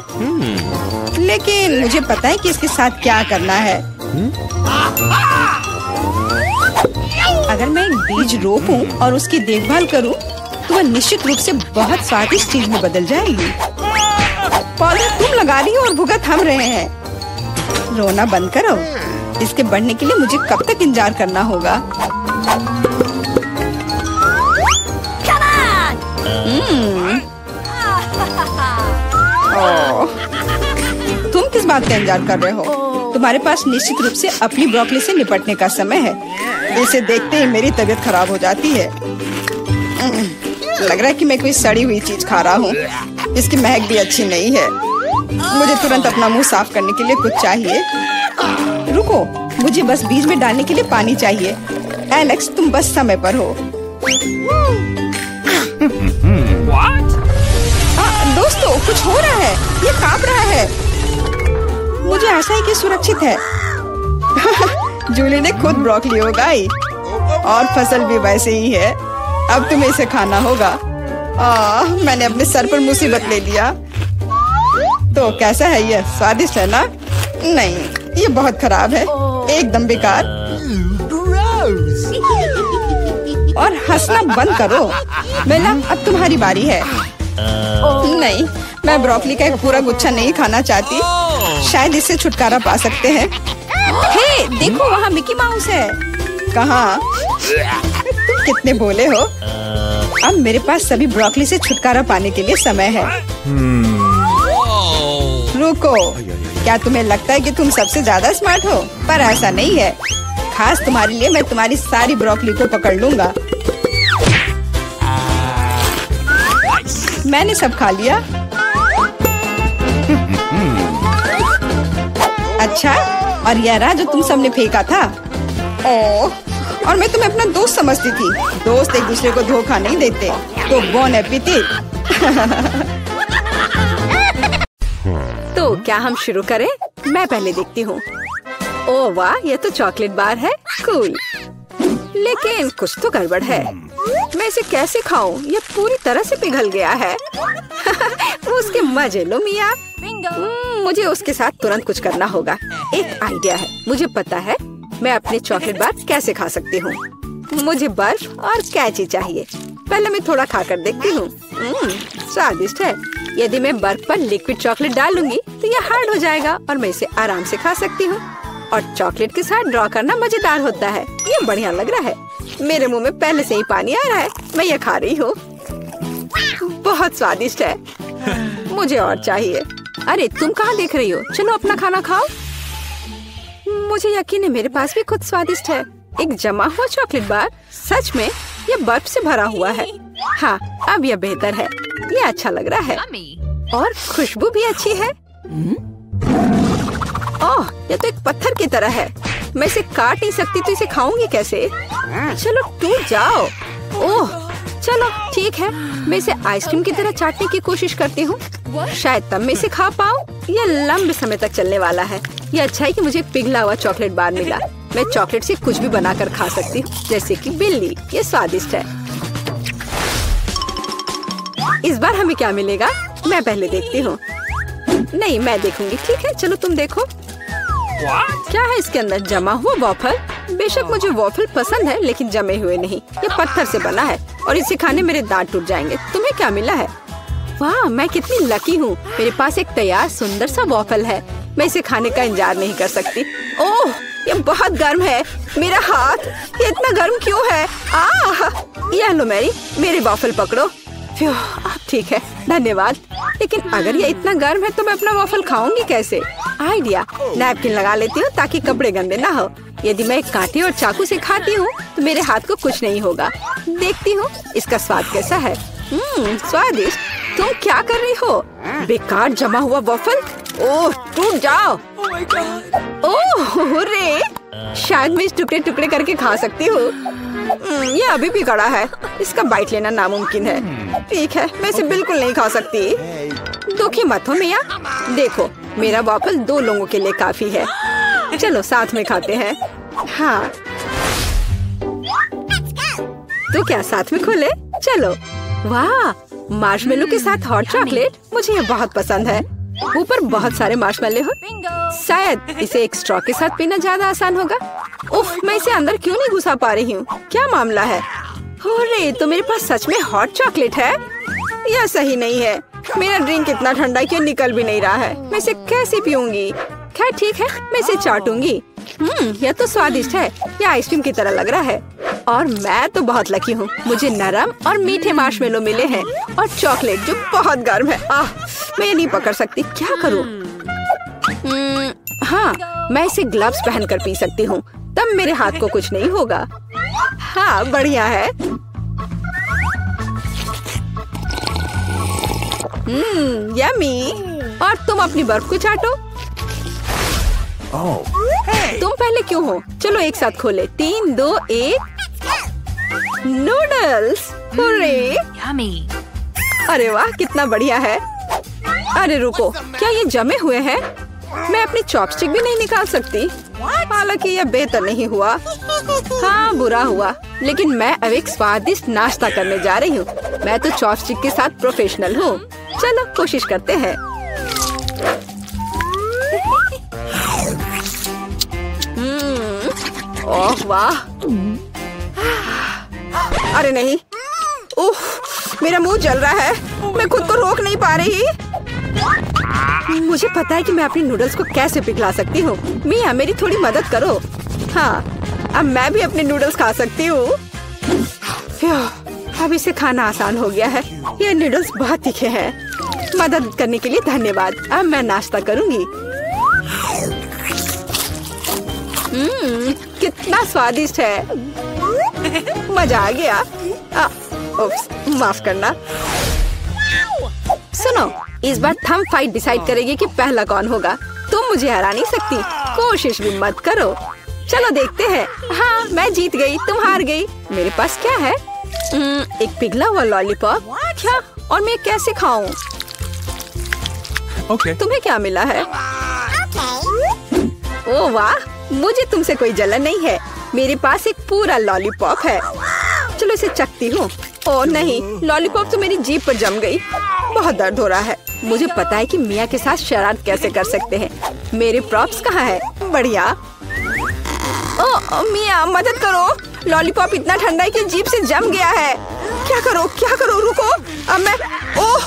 लेकिन मुझे पता है कि इसके साथ क्या करना है। अगर मैं एक बीज रोपूं और उसकी देखभाल करूं, तो वह निश्चित रूप से बहुत स्वादिष्ट चीज में बदल जाएगी। पौधा तुम लगा रही हो और भुगत हम रहे हैं। रोना बंद करो। इसके बढ़ने के लिए मुझे कब तक इंतजार करना होगा? तुम किस बात का इंतजार कर रहे हो? तुम्हारे पास निश्चित रूप से अपनी ब्रोकली से निपटने का समय है। इसे देखते ही मेरी तबीयत खराब हो जाती है। लग रहा है कि मैं कोई सड़ी हुई चीज खा रहा हूँ। इसकी महक भी अच्छी नहीं है। मुझे तुरंत अपना मुंह साफ करने के लिए कुछ चाहिए। रुको, मुझे बस बीज में डालने के लिए पानी चाहिए। एलेक्स, तुम बस समय पर हो। दोस्तों, कुछ हो रहा है। ये कांप रहा है। मुझे आशा है कि सुरक्षित है। जूली ने खुद ब्रोकली उगाई और फसल भी वैसे ही है। अब तुम्हें इसे खाना होगा। मैंने अपने सर पर मुसीबत ले लिया। तो कैसा है ये? स्वादिष्ट है ना? नहीं, ये बहुत खराब है, एकदम बेकार। और हंसना बंद करो। बेला, अब तुम्हारी बारी है। नहीं, मैं ब्रोकली का एक पूरा गुच्छा नहीं खाना चाहती। शायद इससे छुटकारा पा सकते हैं। हे, देखो, वहाँ मिकी माउस है। कहाँ? तुम कितने भोले हो। अब मेरे पास सभी ब्रोकली से छुटकारा पाने के लिए समय है। रुको, क्या तुम्हें लगता है कि तुम सबसे ज्यादा स्मार्ट हो? पर ऐसा नहीं है। खास तुम्हारे लिए मैं तुम्हारी सारी ब्रोकली को पकड़ लूंगा। मैंने सब खा लिया। अच्छा, और यह रहा जो तुम सबने फेंका था। ओह, और मैं तुम्हें अपना दोस्त समझती थी। दोस्त एक दूसरे को धोखा नहीं देते। तो बोन एपेटिट। तो क्या हम शुरू करें? मैं पहले देखती हूँ। ओह वाह, ये तो चॉकलेट बार है। कूल। लेकिन कुछ तो गड़बड़ है। मैं इसे कैसे खाऊं? ये पूरी तरह से पिघल गया है। उसके मजे लो मिया। मुझे उसके साथ तुरंत कुछ करना होगा। एक आइडिया है। मुझे पता है मैं अपने चॉकलेट बार कैसे खा सकती हूँ। मुझे बर्फ और कैची चाहिए। पहले मैं थोड़ा खाकर देखती हूँ। स्वादिष्ट है। यदि मैं बर्फ पर लिक्विड चॉकलेट डालूंगी तो यह हार्ड हो जाएगा और मैं इसे आराम से खा सकती हूँ। और चॉकलेट के साथ ड्रॉ करना मजेदार होता है। ये बढ़िया लग रहा है। मेरे मुंह में पहले से ही पानी आ रहा है। मैं ये खा रही हूँ। बहुत स्वादिष्ट है। मुझे और चाहिए। अरे, तुम कहाँ देख रही हो? चलो अपना खाना खाओ। मुझे यकीन है मेरे पास भी खुद स्वादिष्ट है। एक जमा हुआ चॉकलेट बार। सच में ये बर्फ से भरा हुआ है। हाँ, अब यह बेहतर है। ये अच्छा लग रहा है और खुशबू भी अच्छी है। ओह, ये तो एक पत्थर की तरह है। मैं इसे काट नहीं सकती तो इसे खाऊंगी कैसे? चलो टूट जाओ। ओह, चलो ठीक है। मैं इसे आइसक्रीम की तरह चाटने की कोशिश करती हूँ। शायद तब मैं इसे खा पाऊँ। यह लंबे समय तक चलने वाला है। यह अच्छा है कि मुझे पिघला हुआ चॉकलेट बार मिला। मैं चॉकलेट से कुछ भी बनाकर खा सकती हूँ, जैसे कि बिल्ली। ये स्वादिष्ट है। इस बार हमें क्या मिलेगा? मैं पहले देखती हूँ। नहीं, मैं देखूंगी। ठीक है, चलो तुम देखो। क्या है इसके अंदर? जमा हुआ वॉफल। बेशक मुझे वॉफल पसंद है, लेकिन जमे हुए नहीं। ये पत्थर से बना है और इसे खाने मेरे दांत टूट जाएंगे। तुम्हें क्या मिला है? वाह, मैं कितनी लकी हूँ। मेरे पास एक तैयार सुंदर सा वॉफल है। मैं इसे खाने का इंतजार नहीं कर सकती। ओह, ये बहुत गर्म है। मेरा हाथ, ये इतना गर्म क्यों है? ये लो मैरी, मेरे वॉफल पकड़ो। ठीक है, धन्यवाद। लेकिन अगर ये इतना गर्म है तो मैं अपना वॉफल खाऊंगी कैसे? आइडिया, नैपकिन लगा लेती हूँ ताकि कपड़े गंदे ना हो। यदि मैं एक कांटे और चाकू से खाती हूँ तो मेरे हाथ को कुछ नहीं होगा। देखती हूँ इसका स्वाद कैसा है। स्वादिष्ट। तुम क्या कर रही हो? बेकार जमा हुआ वॉफल। ओह, टूट जाओ। ओह रे, शायद मैं इस टुकड़े टुकड़े करके खा सकती हूँ। ये अभी भी कड़ा है। इसका बाइट लेना नामुमकिन है। ठीक है, मैं इसे बिल्कुल नहीं खा सकती। दुखी मत हो मिया। देखो, मेरा वॉफल 2 लोगों के लिए काफी है। चलो साथ में खाते हैं। हाँ, तो क्या साथ में खोले? चलो। वाह, मार्शमेलो के साथ हॉट चॉकलेट। मुझे ये बहुत पसंद है। ऊपर बहुत सारे मार्शमेलो हो। शायद इसे एक स्ट्रॉ के साथ पीना ज्यादा आसान होगा। उफ, मैं इसे अंदर क्यों नहीं घुसा पा रही हूँ? क्या मामला है? अरे, तो मेरे पास सच में हॉट चॉकलेट है? यह सही नहीं है। मेरा ड्रिंक इतना ठंडा क्यों निकल भी नहीं रहा है? मैं इसे कैसे पीऊंगी? खैर ठीक है, मैं इसे चाटूंगी। यह तो स्वादिष्ट है। यह आइसक्रीम की तरह लग रहा है। और मैं तो बहुत लकी हूँ। मुझे नरम और मीठे मार्शमेलो मिले हैं और चॉकलेट जो बहुत गर्म है। मैं ये नहीं पकड़ सकती। क्या करूँ? हाँ, मैं इसे ग्लव्स पहनकर पी सकती हूँ। तब मेरे हाथ को कुछ नहीं होगा। हाँ, बढ़िया है। यम्मी। और तुम अपनी बर्फ को चाटो। तुम पहले क्यों हो? चलो एक साथ खोले। 3, 2, 1। नूडल्स। अरे वाह, कितना बढ़िया है। अरे रुको, क्या ये जमे हुए हैं? मैं अपनी चॉपस्टिक भी नहीं निकाल सकती। हालांकि यह बेहतर नहीं हुआ। हाँ, बुरा हुआ। लेकिन मैं अब एक स्वादिष्ट नाश्ता करने जा रही हूँ। मैं तो चॉपस्टिक के साथ प्रोफेशनल हूँ। चलो कोशिश करते हैं। ओह वाह। अरे नहीं, उफ, मेरा मुंह जल रहा है। मैं खुद को रोक नहीं पा रही। मुझे पता है कि मैं अपनी नूडल्स को कैसे पिघला सकती हूँ। मिया, मेरी थोड़ी मदद करो। हाँ, अब मैं भी अपने नूडल्स खा सकती हूँ। अब इसे खाना आसान हो गया है। ये नूडल्स बहुत तीखे हैं। मदद करने के लिए धन्यवाद। अब मैं नाश्ता करूँगी। कितना स्वादिष्ट है। मजा आ गया। उप्स, माफ करना। सुनो, इस बार थंब फाइट डिसाइड करेगी कि पहला कौन होगा। तुम मुझे हरा नहीं सकती। कोशिश भी मत करो। चलो देखते हैं। हाँ, मैं जीत गई, तुम हार गई। मेरे पास क्या है? एक पिघला हुआ लॉलीपॉप। क्या? और मैं कैसे खाऊं? तुम्हें क्या मिला है? ओह वाह, मुझे तुमसे कोई जलन नहीं है। मेरे पास एक पूरा लॉलीपॉप है। चलो इसे चखती हूँ। ओह नहीं, लॉलीपॉप तो मेरी जीभ पर जम गई। बहुत दर्द हो रहा है। मुझे पता है कि मिया के साथ शरारत कैसे कर सकते हैं। मेरे प्रॉप्स कहाँ है? बढ़िया। ओह मिया, मदद करो। लॉलीपॉप इतना ठंडा है कि जीभ से जम गया है। क्या करो, क्या करो? रुको, अब मैं। ओह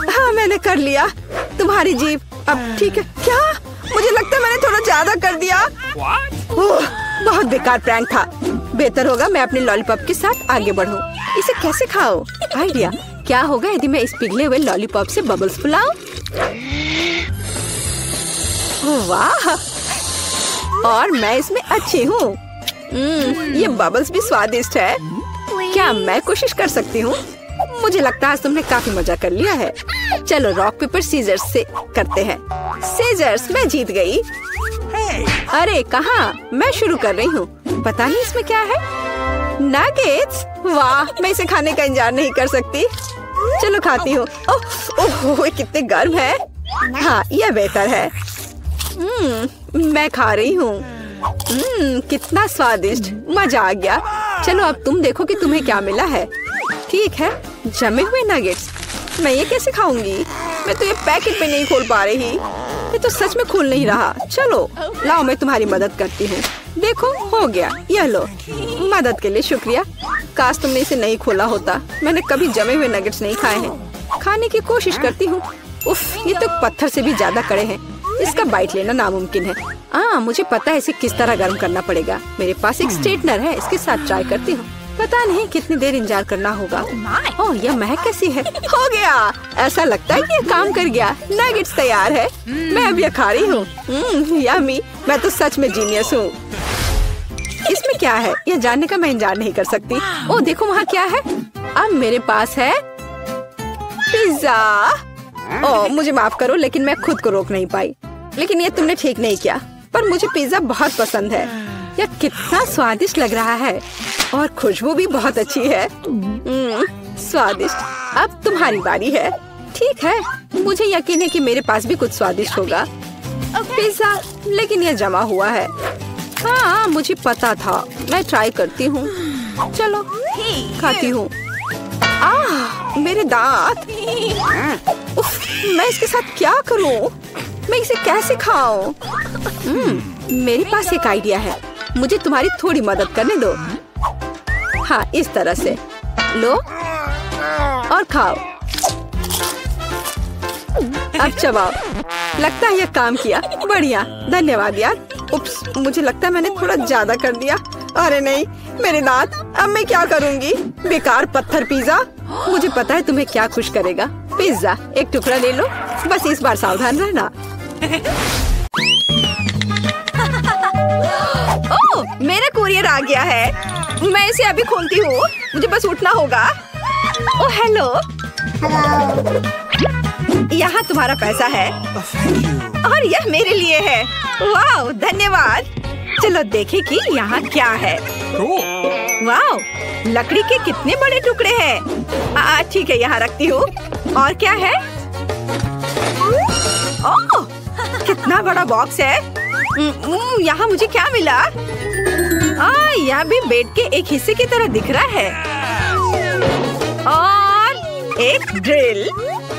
हाँ, मैंने कर लिया। तुम्हारी जीभ अब ठीक है। क्या? मुझे लगता है मैंने थोड़ा ज्यादा कर दिया। ओह, बहुत बेकार प्रैंक था। बेहतर होगा मैं अपने लॉलीपॉप के साथ आगे बढ़ूं। इसे कैसे खाओ? आइडिया। क्या होगा यदि मैं इस पिघले हुए लॉलीपॉप से बबल्स फुलाऊं? वाह, और मैं इसमें अच्छी हूँ। ये बबल्स भी स्वादिष्ट है। क्या मैं कोशिश कर सकती हूँ? मुझे लगता है आज तुमने काफी मजा कर लिया है। चलो रॉक पेपर सीजर्स से करते हैं। सीजर्स, मैं जीत गई। अरे कहाँ? मैं शुरू कर रही हूँ। पता नहीं इसमें क्या है। नगेट्स। वाह, मैं इसे खाने का इंतजार नहीं कर सकती। चलो खाती हूँ। ओह, कितने गर्म है। हाँ, यह बेहतर है। मैं खा रही हूँ। कितना स्वादिष्ट। मजा आ गया। चलो अब तुम देखो कि तुम्हें क्या मिला है। ठीक है, जमे हुए नगेट्स। मैं ये कैसे खाऊंगी? मैं तो ये पैकेट में नहीं खोल पा रही। ये तो सच में खुल नहीं रहा। चलो लाओ, मैं तुम्हारी मदद करती हूँ। देखो, हो गया। यह लो। मदद के लिए शुक्रिया। काश तुमने इसे नहीं खोला होता। मैंने कभी जमे हुए नगेट्स नहीं खाए हैं। खाने की कोशिश करती हूँ। उफ, ये तो पत्थर से भी ज्यादा कड़े हैं। इसका बाइट लेना नामुमकिन है। मुझे पता है इसे किस तरह गर्म करना पड़ेगा। मेरे पास एक स्ट्रेटनर है, इसके साथ ट्राई करती हूँ। पता नहीं कितनी देर इंतजार करना होगा। ओह, यह महक कैसी है। हो गया। ऐसा लगता है कि ये काम कर गया। नगेट्स तैयार है। मैं अब यह खा रही हूँ। यम्मी, मैं तो सच में जीनियस हूँ। इसमें क्या है यह जानने का मैं इंतजार नहीं कर सकती। ओह देखो, वहाँ क्या है। अब मेरे पास है पिज्जा। ओह मुझे माफ करो, लेकिन मैं खुद को रोक नहीं पाई। लेकिन ये तुमने ठीक नहीं किया। पर मुझे पिज्जा बहुत पसंद है। यह कितना स्वादिष्ट लग रहा है और खुशबू भी बहुत अच्छी है। स्वादिष्ट। अब तुम्हारी बारी है। ठीक है, मुझे यकीन है कि मेरे पास भी कुछ स्वादिष्ट होगा। पिज्जा, लेकिन यह जमा हुआ है। हाँ, मुझे पता था। मैं ट्राई करती हूँ। चलो खाती हूँ। मेरे दांत। उफ, मैं इसके साथ क्या करूँ? मैं इसे कैसे खाऊं? मेरे पास एक आइडिया है। मुझे तुम्हारी थोड़ी मदद करने दो। हाँ, इस तरह से लो और खाओ। अब चबाओ। लगता है यह काम किया। बढ़िया, धन्यवाद यार। उप्स, मुझे लगता है मैंने थोड़ा ज्यादा कर दिया। अरे नहीं, मेरे दांत। अब मैं क्या करूंगी? बेकार पत्थर पिज्जा। मुझे पता है तुम्हें क्या खुश करेगा। पिज्जा, एक टुकड़ा ले लो। बस इस बार सावधान रहना। ओह, मेरा कुरियर आ गया है। मैं इसे अभी खोलती हूँ। मुझे बस उठना होगा। ओह हेलो, यहाँ तुम्हारा पैसा है और यह मेरे लिए है। वाह, धन्यवाद। चलो देखें कि यहाँ क्या है। वाह, लकड़ी के कितने बड़े टुकड़े हैं। ठीक है, यहाँ रखती हूँ। और क्या है? ओह, कितना बड़ा बॉक्स है। यहाँ मुझे क्या मिला? यह भी बेड के एक हिस्से की तरह दिख रहा है। और एक ड्रिल।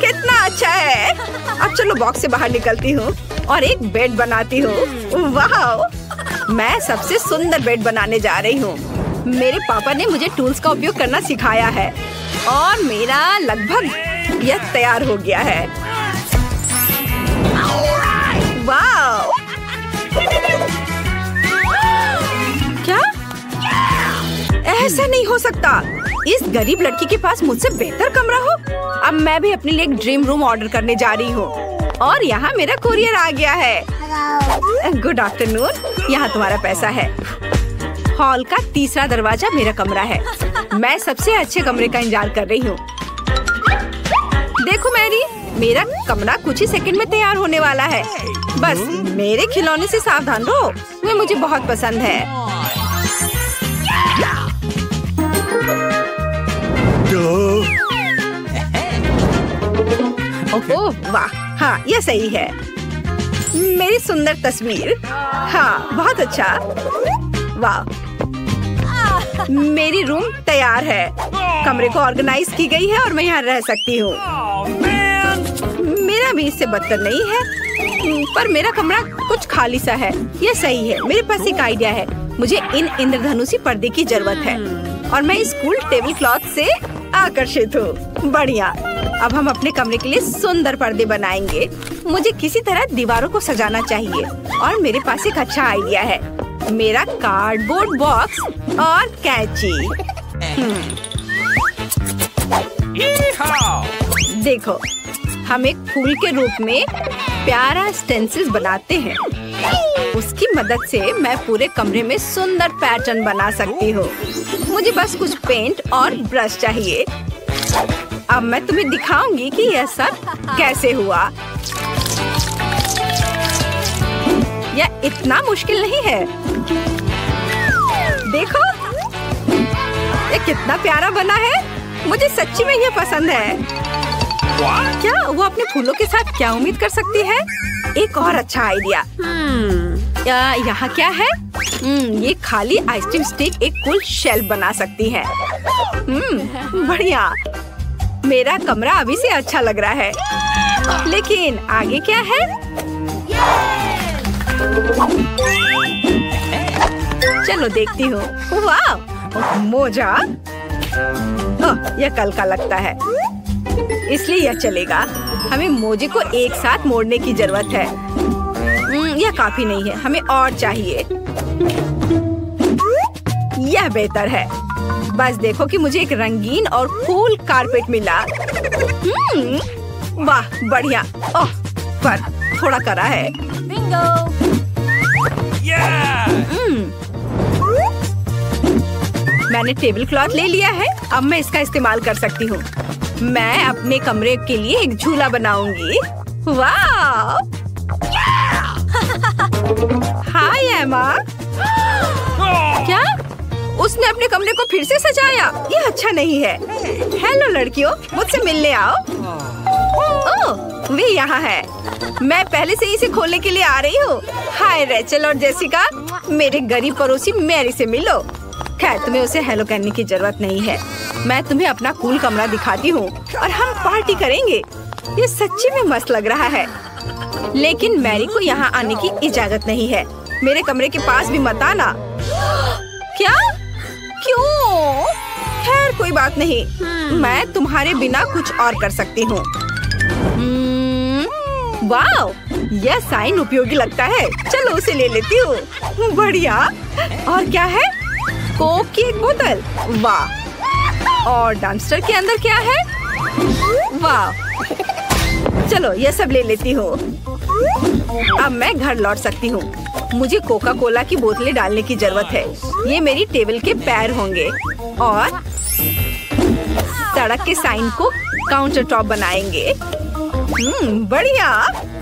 कितना अच्छा है। अब चलो बॉक्स से बाहर निकलती हूँ और एक बेड बनाती हूँ। वाह, मैं सबसे सुंदर बेड बनाने जा रही हूँ। मेरे पापा ने मुझे टूल्स का उपयोग करना सिखाया है और मेरा लगभग यह तैयार हो गया है। वाह, क्या? ऐसा नहीं हो सकता। इस गरीब लड़की के पास मुझसे बेहतर कमरा हो। अब मैं भी अपने लिए एक ड्रीम रूम ऑर्डर करने जा रही हूँ और यहाँ मेरा कुरियर आ गया है। गुड आफ्टरनून, यहाँ तुम्हारा पैसा है। हॉल का तीसरा दरवाजा मेरा कमरा है। मैं सबसे अच्छे कमरे का इंतजार कर रही हूँ। देखो मैरी, मेरा कमरा कुछ ही सेकंड में तैयार होने वाला है। बस मेरे खिलौने से सावधान रहो, वे मुझे बहुत पसंद है। ओह वाह, हाँ यह सही है। मेरी सुंदर तस्वीर। हाँ, बहुत अच्छा। वाह, मेरी रूम तैयार है। कमरे को ऑर्गेनाइज की गई है और मैं यहाँ रह सकती हूँ। मेरा भी इससे बदतर नहीं है, पर मेरा कमरा कुछ खाली सा है। यह सही है। मेरे पास एक आइडिया है। मुझे इन इंद्रधनुषी पर्दे की जरूरत है और मैं इस कूल टेबल क्लॉथ से आकर्षित हूँ। बढ़िया, अब हम अपने कमरे के लिए सुंदर पर्दे बनाएंगे। मुझे किसी तरह दीवारों को सजाना चाहिए और मेरे पास एक अच्छा आइडिया है। मेरा कार्डबोर्ड बॉक्स और कैंची। देखो, हम एक फूल के रूप में प्यारा स्टेंसिल बनाते हैं। उसकी मदद से मैं पूरे कमरे में सुंदर पैटर्न बना सकती हूँ। मुझे बस कुछ पेंट और ब्रश चाहिए। अब मैं तुम्हें दिखाऊंगी कि यह सब कैसे हुआ। यह इतना मुश्किल नहीं है। देखो, यह कितना प्यारा बना है। मुझे सच्ची में यह पसंद है। क्या वो अपने फूलों के साथ क्या उम्मीद कर सकती है? एक और अच्छा आइडिया। यहाँ क्या है? ये खाली आइसक्रीम स्टिक एक कूल शेल्फ बना सकती है। बढ़िया, मेरा कमरा अभी से अच्छा लग रहा है। लेकिन आगे क्या है? चलो देखती हूँ। वाह, मोजा। यह कल का लगता है, इसलिए यह चलेगा। हमें मोजे को एक साथ मोड़ने की जरूरत है। यह काफी नहीं है, हमें और चाहिए। यह बेहतर है। बस देखो कि मुझे एक रंगीन और कूल कारपेट मिला। वाह, बढ़िया। ओह, पर थोड़ा कड़ा है। मैंने टेबल क्लॉथ ले लिया है। अब मैं इसका इस्तेमाल कर सकती हूँ। मैं अपने कमरे के लिए एक झूला बनाऊंगी। वाह! हाय एमा। क्या? उसने अपने कमरे को फिर से सजाया? ये अच्छा नहीं है। हेलो लड़कियों, मुझसे मिलने आओ। ओह, वे यहाँ है। मैं पहले से इसे खोलने के लिए आ रही हूँ। हाय रेचल और जेसिका, मेरे गरीब पड़ोसी मैरी से मिलो। खैर, तुम्हें उसे हेलो करने की जरूरत नहीं है। मैं तुम्हें अपना कूल कमरा दिखाती हूँ और हम पार्टी करेंगे। ये सच्ची में मस्त लग रहा है। लेकिन मैरी को यहाँ आने की इजाजत नहीं है। मेरे कमरे के पास भी मत आना। क्या? क्यों? खैर कोई बात नहीं, मैं तुम्हारे बिना कुछ और कर सकती हूँ। वाओ, यह साइन उपयोगी लगता है। चलो उसे ले लेती हूँ। बढ़िया। और क्या है? कोक की एक बोतल। वाह। और डम्पस्टर के अंदर क्या है? वाह। चलो ये सब ले लेती हूँ। अब मैं घर लौट सकती हूँ। मुझे कोका कोला की बोतलें डालने की जरूरत है। ये मेरी टेबल के पैर होंगे और सड़क के साइन को काउंटर टॉप बनाएंगे। बढ़िया।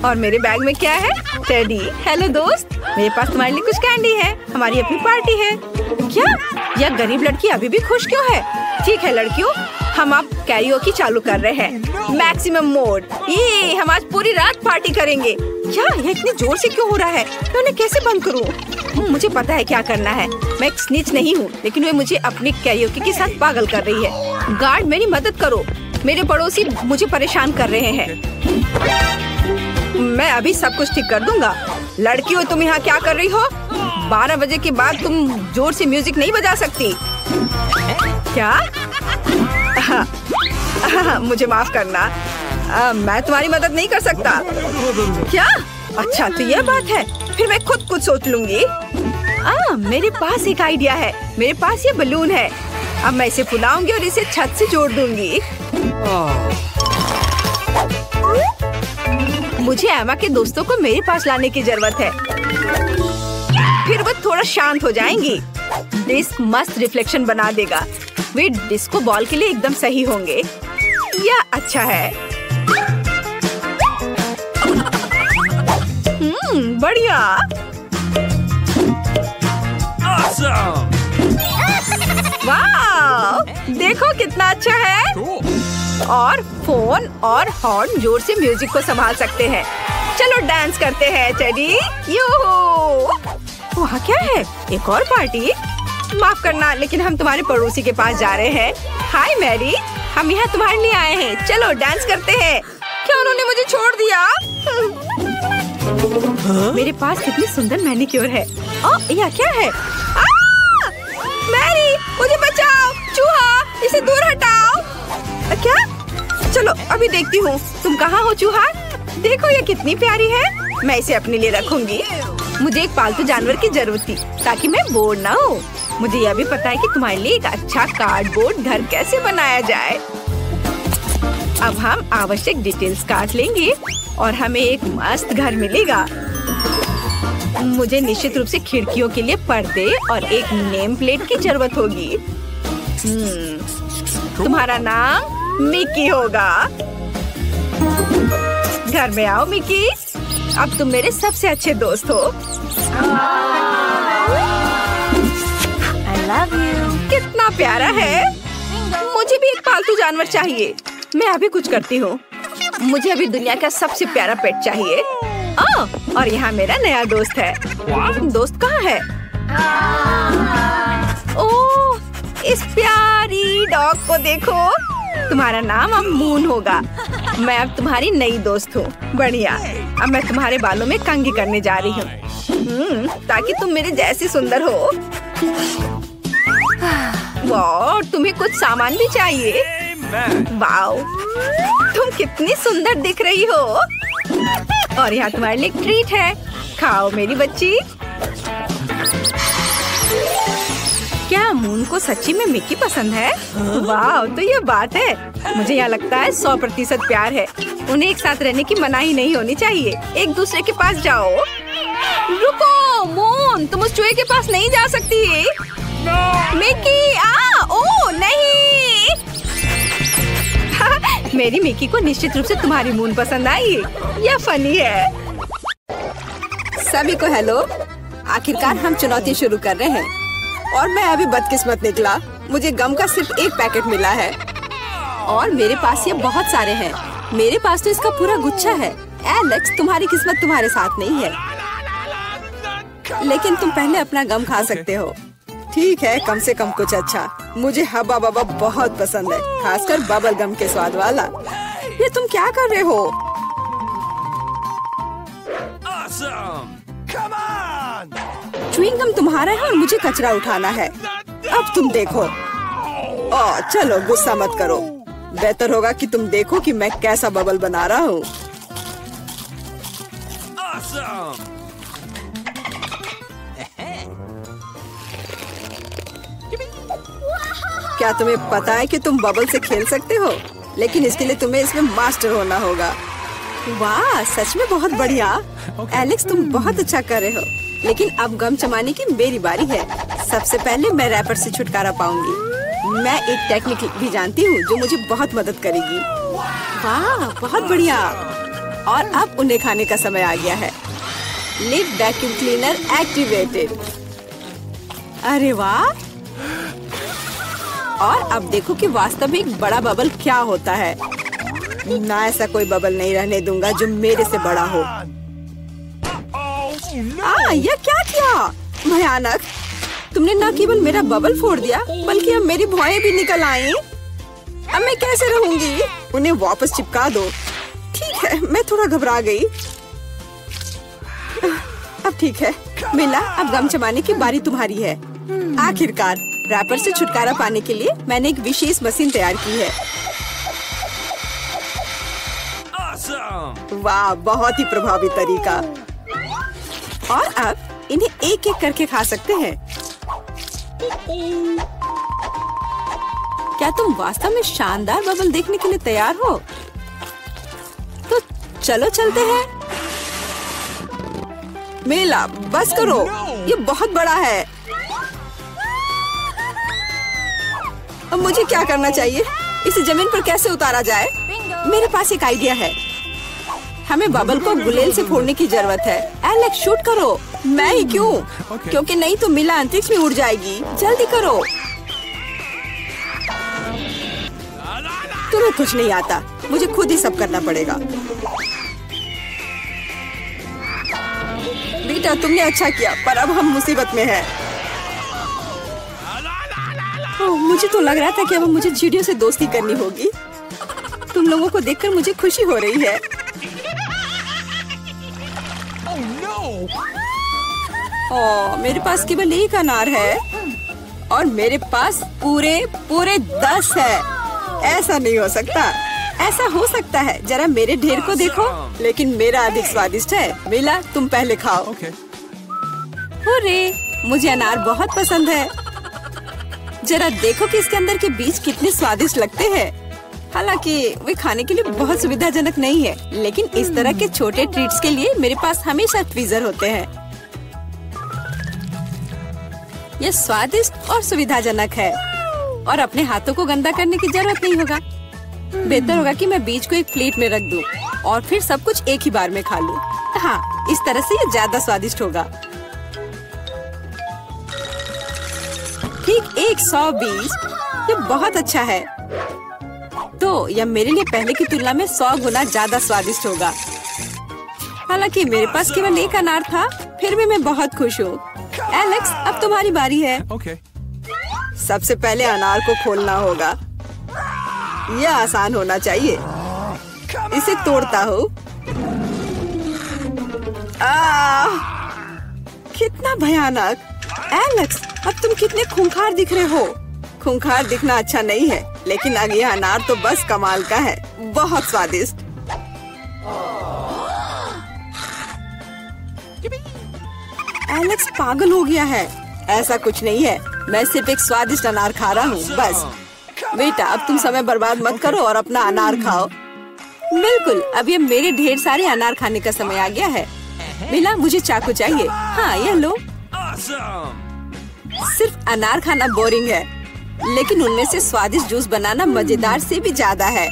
और मेरे बैग में क्या है? टेडी। हेलो दोस्त, मेरे पास तुम्हारे लिए कुछ कैंडी है। हमारी अपनी पार्टी है। क्या? यह गरीब लड़की अभी भी खुश क्यों है? ठीक है लड़कियों, हम अब कैरियोकी चालू कर रहे हैं। Maximum mode. ये हम आज पूरी रात पार्टी करेंगे। क्या ये इतनी जोर से क्यों हो रहा है? मैं उन्हें कैसे बंद करूं? मुझे पता है क्या करना है। मैं एक स्निच नहीं हूँ, लेकिन वे मुझे अपनी कैरियोकी के साथ पागल कर रही है। गार्ड मेरी मदद करो, मेरे पड़ोसी मुझे परेशान कर रहे हैं। मैं अभी सब कुछ ठीक कर दूंगा। लड़कियों, तुम यहाँ क्या कर रही हो? 12 बजे के बाद तुम जोर से म्यूजिक नहीं बजा सकती। क्या? मुझे माफ करना, मैं तुम्हारी मदद नहीं कर सकता। क्या? अच्छा तो यह बात है, फिर मैं खुद कुछ सोच लूंगी। मेरे पास एक आइडिया है। मेरे पास ये बलून है। अब मैं इसे फुलाऊंगी और इसे छत से जोड़ दूंगी। मुझे एमा के दोस्तों को मेरे पास लाने की जरूरत है, फिर वो थोड़ा शांत हो जाएंगी। डिस्क मस्त रिफ्लेक्शन बना देगा। वे डिस्को बॉल के लिए एकदम सही होंगे। यह अच्छा है। बढ़िया। Awesome! वाह, देखो कितना अच्छा है। और फोन और हॉर्न जोर से म्यूजिक को संभाल सकते हैं। चलो डांस करते हैं टेडी। यूहू! वहाँ क्या है? एक और पार्टी? माफ करना, लेकिन हम तुम्हारे पड़ोसी के पास जा रहे हैं। हाय मैरी, हम यहाँ तुम्हारे लिए आए हैं। चलो डांस करते हैं। क्या उन्होंने मुझे छोड़ दिया? मेरे पास कितनी सुंदर मैनिक्योर है। यह क्या है? मैरी, मुझे बचाओ। चूहा, इसे दूर हटाओ। क्या? चलो अभी देखती हूँ। तुम कहाँ हो चूहा? देखो ये कितनी प्यारी है। मैं इसे अपने लिए रखूंगी। मुझे एक पालतू जानवर की जरूरत थी ताकि मैं बोर ना हो। मुझे यह भी पता है कि तुम्हारे लिए एक अच्छा कार्डबोर्ड घर कैसे बनाया जाए। अब हम आवश्यक डिटेल्स काट लेंगे और हमें एक मस्त घर मिलेगा। मुझे निश्चित रूप से खिड़कियों के लिए पर्दे और एक नेम प्लेट की जरूरत होगी। तुम्हारा नाम मिकी होगा। घर में आओ मिकी, अब तुम मेरे सबसे अच्छे दोस्त हो। I love you. कितना प्यारा है। मुझे भी एक पालतू जानवर चाहिए। मैं अभी कुछ करती हूँ। मुझे अभी दुनिया का सबसे प्यारा पेट चाहिए। और यहाँ मेरा नया दोस्त है। दोस्त कहाँ है? ओह, इस प्यारी डॉग को देखो। तुम्हारा नाम अब मून होगा। मैं अब तुम्हारी नई दोस्त हूँ। बढ़िया। अब मैं तुम्हारे बालों में कंघी करने जा रही हूँ, ताकि तुम मेरे जैसी सुंदर हो। वाह, तुम्हें कुछ सामान भी चाहिए। वाह, तुम कितनी सुंदर दिख रही हो। और यहाँ तुम्हारे लिए ट्रीट है। खाओ मेरी बच्ची। क्या मून को सच्ची में मिकी पसंद है? वाह, तो ये बात है। मुझे यहाँ लगता है 100% प्यार है। उन्हें एक साथ रहने की मनाही नहीं होनी चाहिए। एक दूसरे के पास जाओ। रुको मून, तुम उस चूहे के पास नहीं जा सकती। मिकी, ओ नहीं। मेरी मिकी को निश्चित रूप से तुम्हारी मून पसंद आई। यह फनी है। सभी को हेलो। आखिरकार हम चुनौती शुरू कर रहे हैं और मैं अभी बदकिस्मत निकला। मुझे गम का सिर्फ एक पैकेट मिला है और मेरे पास ये बहुत सारे हैं। मेरे पास तो इसका पूरा गुच्छा है। एलेक्स, तुम्हारी किस्मत तुम्हारे साथ नहीं है, लेकिन तुम पहले अपना गम खा सकते हो। ठीक है, कम से कम कुछ अच्छा। मुझे हब्बा बब्बा बहुत पसंद है, खासकर बबल गम के स्वाद वाला। ये तुम क्या कर रहे हो? Awesome! Come on! Chewing gum तुम्हारा है और मुझे कचरा उठाना है। अब तुम देखो। चलो गुस्सा मत करो। बेहतर होगा कि तुम देखो कि मैं कैसा बबल बना रहा हूँ। Awesome! क्या तुम्हें पता है कि तुम बबल से खेल सकते हो? लेकिन इसके लिए तुम्हें इसमें मास्टर होना होगा। वाह, सच में बहुत बढ़िया। एलेक्स, तुम बहुत अच्छा कर रहे हो। लेकिन अब गम जमाने की मेरी बारी है। सबसे पहले मैं रैपर से छुटकारा पाऊंगी। मैं एक टेक्निक भी जानती हूँ जो मुझे बहुत मदद करेगी। वाह, बहुत बढ़िया। और अब उन्हें खाने का समय आ गया है। Lid vacuum cleaner activated. अरे वाह। और अब देखो कि वास्तव में एक बड़ा बबल क्या होता है। ना, ऐसा कोई बबल नहीं रहने दूंगा जो मेरे से बड़ा हो। यह क्या किया? भयानक। तुमने न केवल मेरा बबल फोड़ दिया बल्कि अब मेरी भौएं भी निकल आई। अब मैं कैसे रहूंगी? उन्हें वापस चिपका दो। ठीक है, मैं थोड़ा घबरा गई। अब ठीक है मिला, अब गम जमाने की बारी तुम्हारी है। आखिरकार रैपर से छुटकारा पाने के लिए मैंने एक विशेष मशीन तैयार की है। Awesome! वाह, बहुत ही प्रभावी तरीका। और अब इन्हें एक एक करके खा सकते हैं। क्या तुम वास्तव में शानदार बबल देखने के लिए तैयार हो? तो चलो चलते हैं। मेला, बस करो, ये बहुत बड़ा है। अब मुझे क्या करना चाहिए? इसे जमीन पर कैसे उतारा जाए? मेरे पास एक आइडिया है। हमें बबल को गुलेल से फोड़ने की जरूरत है। एलेक्स, शूट करो। मैं ही क्यों? क्योंकि नहीं तो मिला अंतरिक्ष में उड़ जाएगी। जल्दी करो। तुम्हें कुछ नहीं आता, मुझे खुद ही सब करना पड़ेगा। बेटा, तुमने अच्छा किया, पर अब हम मुसीबत में हैं। मुझे तो लग रहा था कि अब मुझे चिड़ियों से दोस्ती करनी होगी। तुम लोगों को देखकर मुझे खुशी हो रही है। मेरे पास केवल एक अनार है और मेरे पास पूरे 10 है। ऐसा नहीं हो सकता। ऐसा हो सकता है, जरा मेरे ढेर को देखो। लेकिन मेरा अधिक स्वादिष्ट है। मिला, तुम पहले खाओ। अरे, मुझे अनार बहुत पसंद है। जरा देखो कि इसके अंदर के बीज कितने स्वादिष्ट लगते हैं। हालांकि वे खाने के लिए बहुत सुविधाजनक नहीं है, लेकिन इस तरह के छोटे ट्रीट्स के लिए मेरे पास हमेशा ट्वीजर होते हैं। यह स्वादिष्ट और सुविधाजनक है और अपने हाथों को गंदा करने की जरूरत नहीं होगा। बेहतर होगा कि मैं बीज को एक प्लेट में रख दूं और फिर सब कुछ एक ही बार में खा लूं। हाँ, इस तरह से ये ज्यादा स्वादिष्ट होगा। ठीक 100 बीज, ये बहुत अच्छा है। तो यह मेरे लिए पहले की तुलना में 100 गुना ज्यादा स्वादिष्ट होगा। हालांकि मेरे पास केवल एक अनार था, फिर भी मैं बहुत खुश हूँ। एलेक्स, अब तुम्हारी बारी है। सबसे पहले अनार को खोलना होगा। यह आसान होना चाहिए। इसे तोड़ता हूँ। कितना भयानक। एलेक्स, अब तुम कितने खूंखार दिख रहे हो। खूंखार दिखना अच्छा नहीं है, लेकिन अब यह अनार तो बस कमाल का है। बहुत स्वादिष्ट। एलेक्स पागल हो गया है। ऐसा कुछ नहीं है, मैं सिर्फ एक स्वादिष्ट अनार खा रहा हूँ, बस। बेटा, अब तुम समय बर्बाद मत करो और अपना अनार खाओ। बिल्कुल, अब ये मेरे ढेर सारे अनार खाने का समय आ गया है। मिला, मुझे चाकू चाहिए। हाँ, यह लो। सिर्फ अनार खाना बोरिंग है, लेकिन उनमें से स्वादिष्ट जूस बनाना मजेदार से भी ज्यादा है।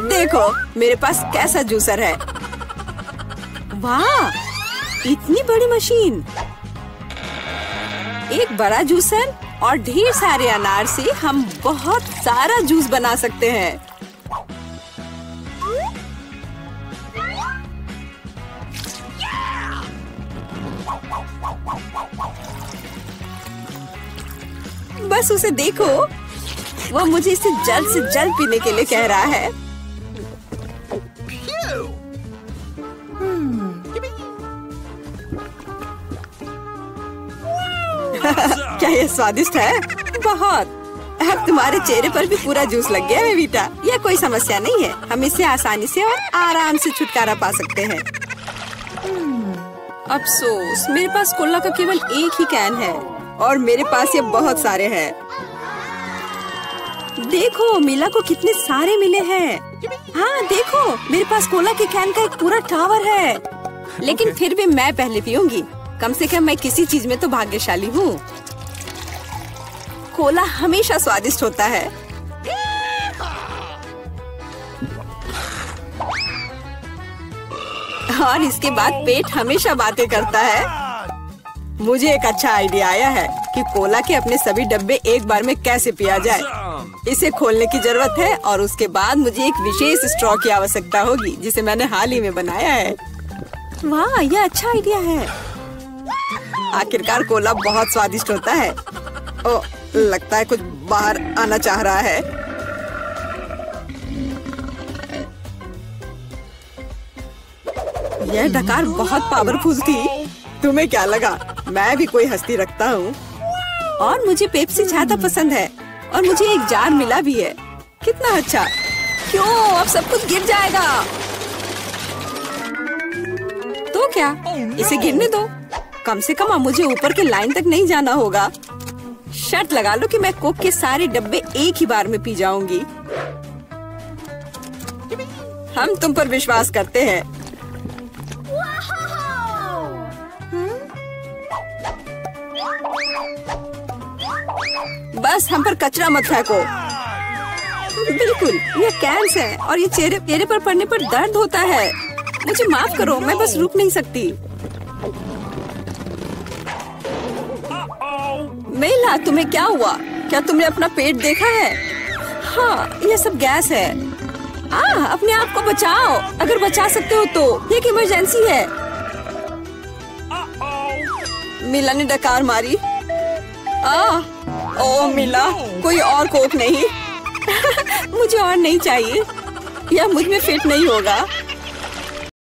देखो मेरे पास कैसा जूसर है। वाह, इतनी बड़ी मशीन। एक बड़ा जूसर और ढेर सारे अनार से हम बहुत सारा जूस बना सकते हैं। बस उसे देखो, वो मुझे इसे जल्द से जल्द पीने के लिए कह रहा है। क्या ये स्वादिष्ट है? बहुत। अब तुम्हारे चेहरे पर भी पूरा जूस लग गया है बेटा। यह कोई समस्या नहीं है, हम इससे आसानी से और आराम से छुटकारा पा सकते हैं। अफसोस, मेरे पास कोला का केवल एक ही कैन है और मेरे पास ये बहुत सारे हैं। देखो मीला को कितने सारे मिले हैं। हाँ देखो, मेरे पास कोला के कैन का एक पूरा टावर है। लेकिन फिर भी मैं पहले पीऊंगी। कम से कम मैं किसी चीज में तो भाग्यशाली हूँ। कोला हमेशा स्वादिष्ट होता है। और इसके बाद पेट हमेशा बातें करता है। मुझे एक अच्छा आइडिया आया है कि कोला के अपने सभी डब्बे एक बार में कैसे पिया जाए। इसे खोलने की जरूरत है और उसके बाद मुझे एक विशेष स्ट्रॉ की आवश्यकता होगी जिसे मैंने हाल ही में बनाया है। वाह, यह अच्छा आइडिया है। आखिरकार कोला बहुत स्वादिष्ट होता है। ओ, लगता है कुछ बाहर आना चाह रहा है। यह डकार बहुत पावरफुल थी। तुम्हें क्या लगा मैं भी कोई हस्ती रखता हूँ? और मुझे पेप्सी ज्यादा पसंद है और मुझे एक जार मिला भी है। कितना अच्छा। क्यों, अब सब कुछ गिर जाएगा। तो क्या, इसे गिरने दो। कम से कम अब मुझे ऊपर के लाइन तक नहीं जाना होगा। शर्त लगा लो कि मैं कोक के सारे डब्बे एक ही बार में पी जाऊंगी। हम तुम पर विश्वास करते हैं। बस हम पर कचरा मत फेंको। बिल्कुल, ये कैंस है और ये चेहरे पर पड़ने पर दर्द होता है। मुझे माफ करो, मैं बस रुक नहीं सकती। मेला, तुम्हें क्या हुआ? क्या तुमने अपना पेट देखा है? हाँ, ये सब गैस है। अपने आप को बचाओ, अगर बचा सकते हो तो। ये एक इमरजेंसी है। मीला ने डकार मारी। ओ मीला, कोई और कोक नहीं? मुझे और नहीं चाहिए, यह मुझ में फिट नहीं होगा।